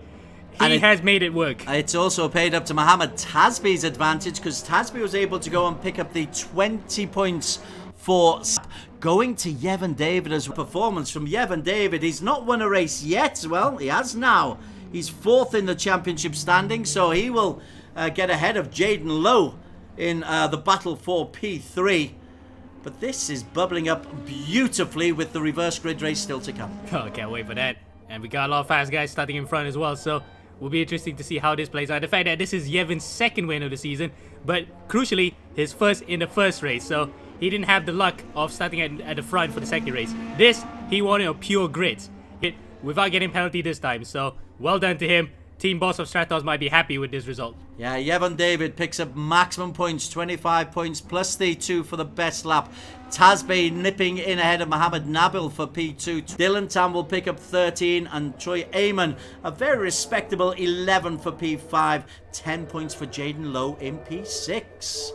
He has made it work. It's also paid up to Mohammed Tasby's advantage because Tasby was able to go and pick up the 20 points for going to Yevon David as a performance from Yevon David. He's not won a race yet. Well, he has now. He's 4th in the championship standing, so he will get ahead of Jaden Lowe in the battle for P3. But this is bubbling up beautifully with the reverse grid race still to come. Oh, can't wait for that. And we got a lot of fast guys starting in front as well, so will be interesting to see how this plays out. The fact that this is Yevon's 2nd win of the season, but crucially, his first in the first race, so he didn't have the luck of starting at the front for the second race. This, he won a pure grit without getting penalty this time, so well done to him. Team boss of Stratos might be happy with this result. Yeah, Yevon David picks up maximum points, 25 points plus the 2 for the best lap. Tasby nipping in ahead of Mohammed Nabil for P2. Dylan Tam will pick up 13 and Troy Eamon a very respectable 11 for P5. 10 points for Jaden Lowe in P6.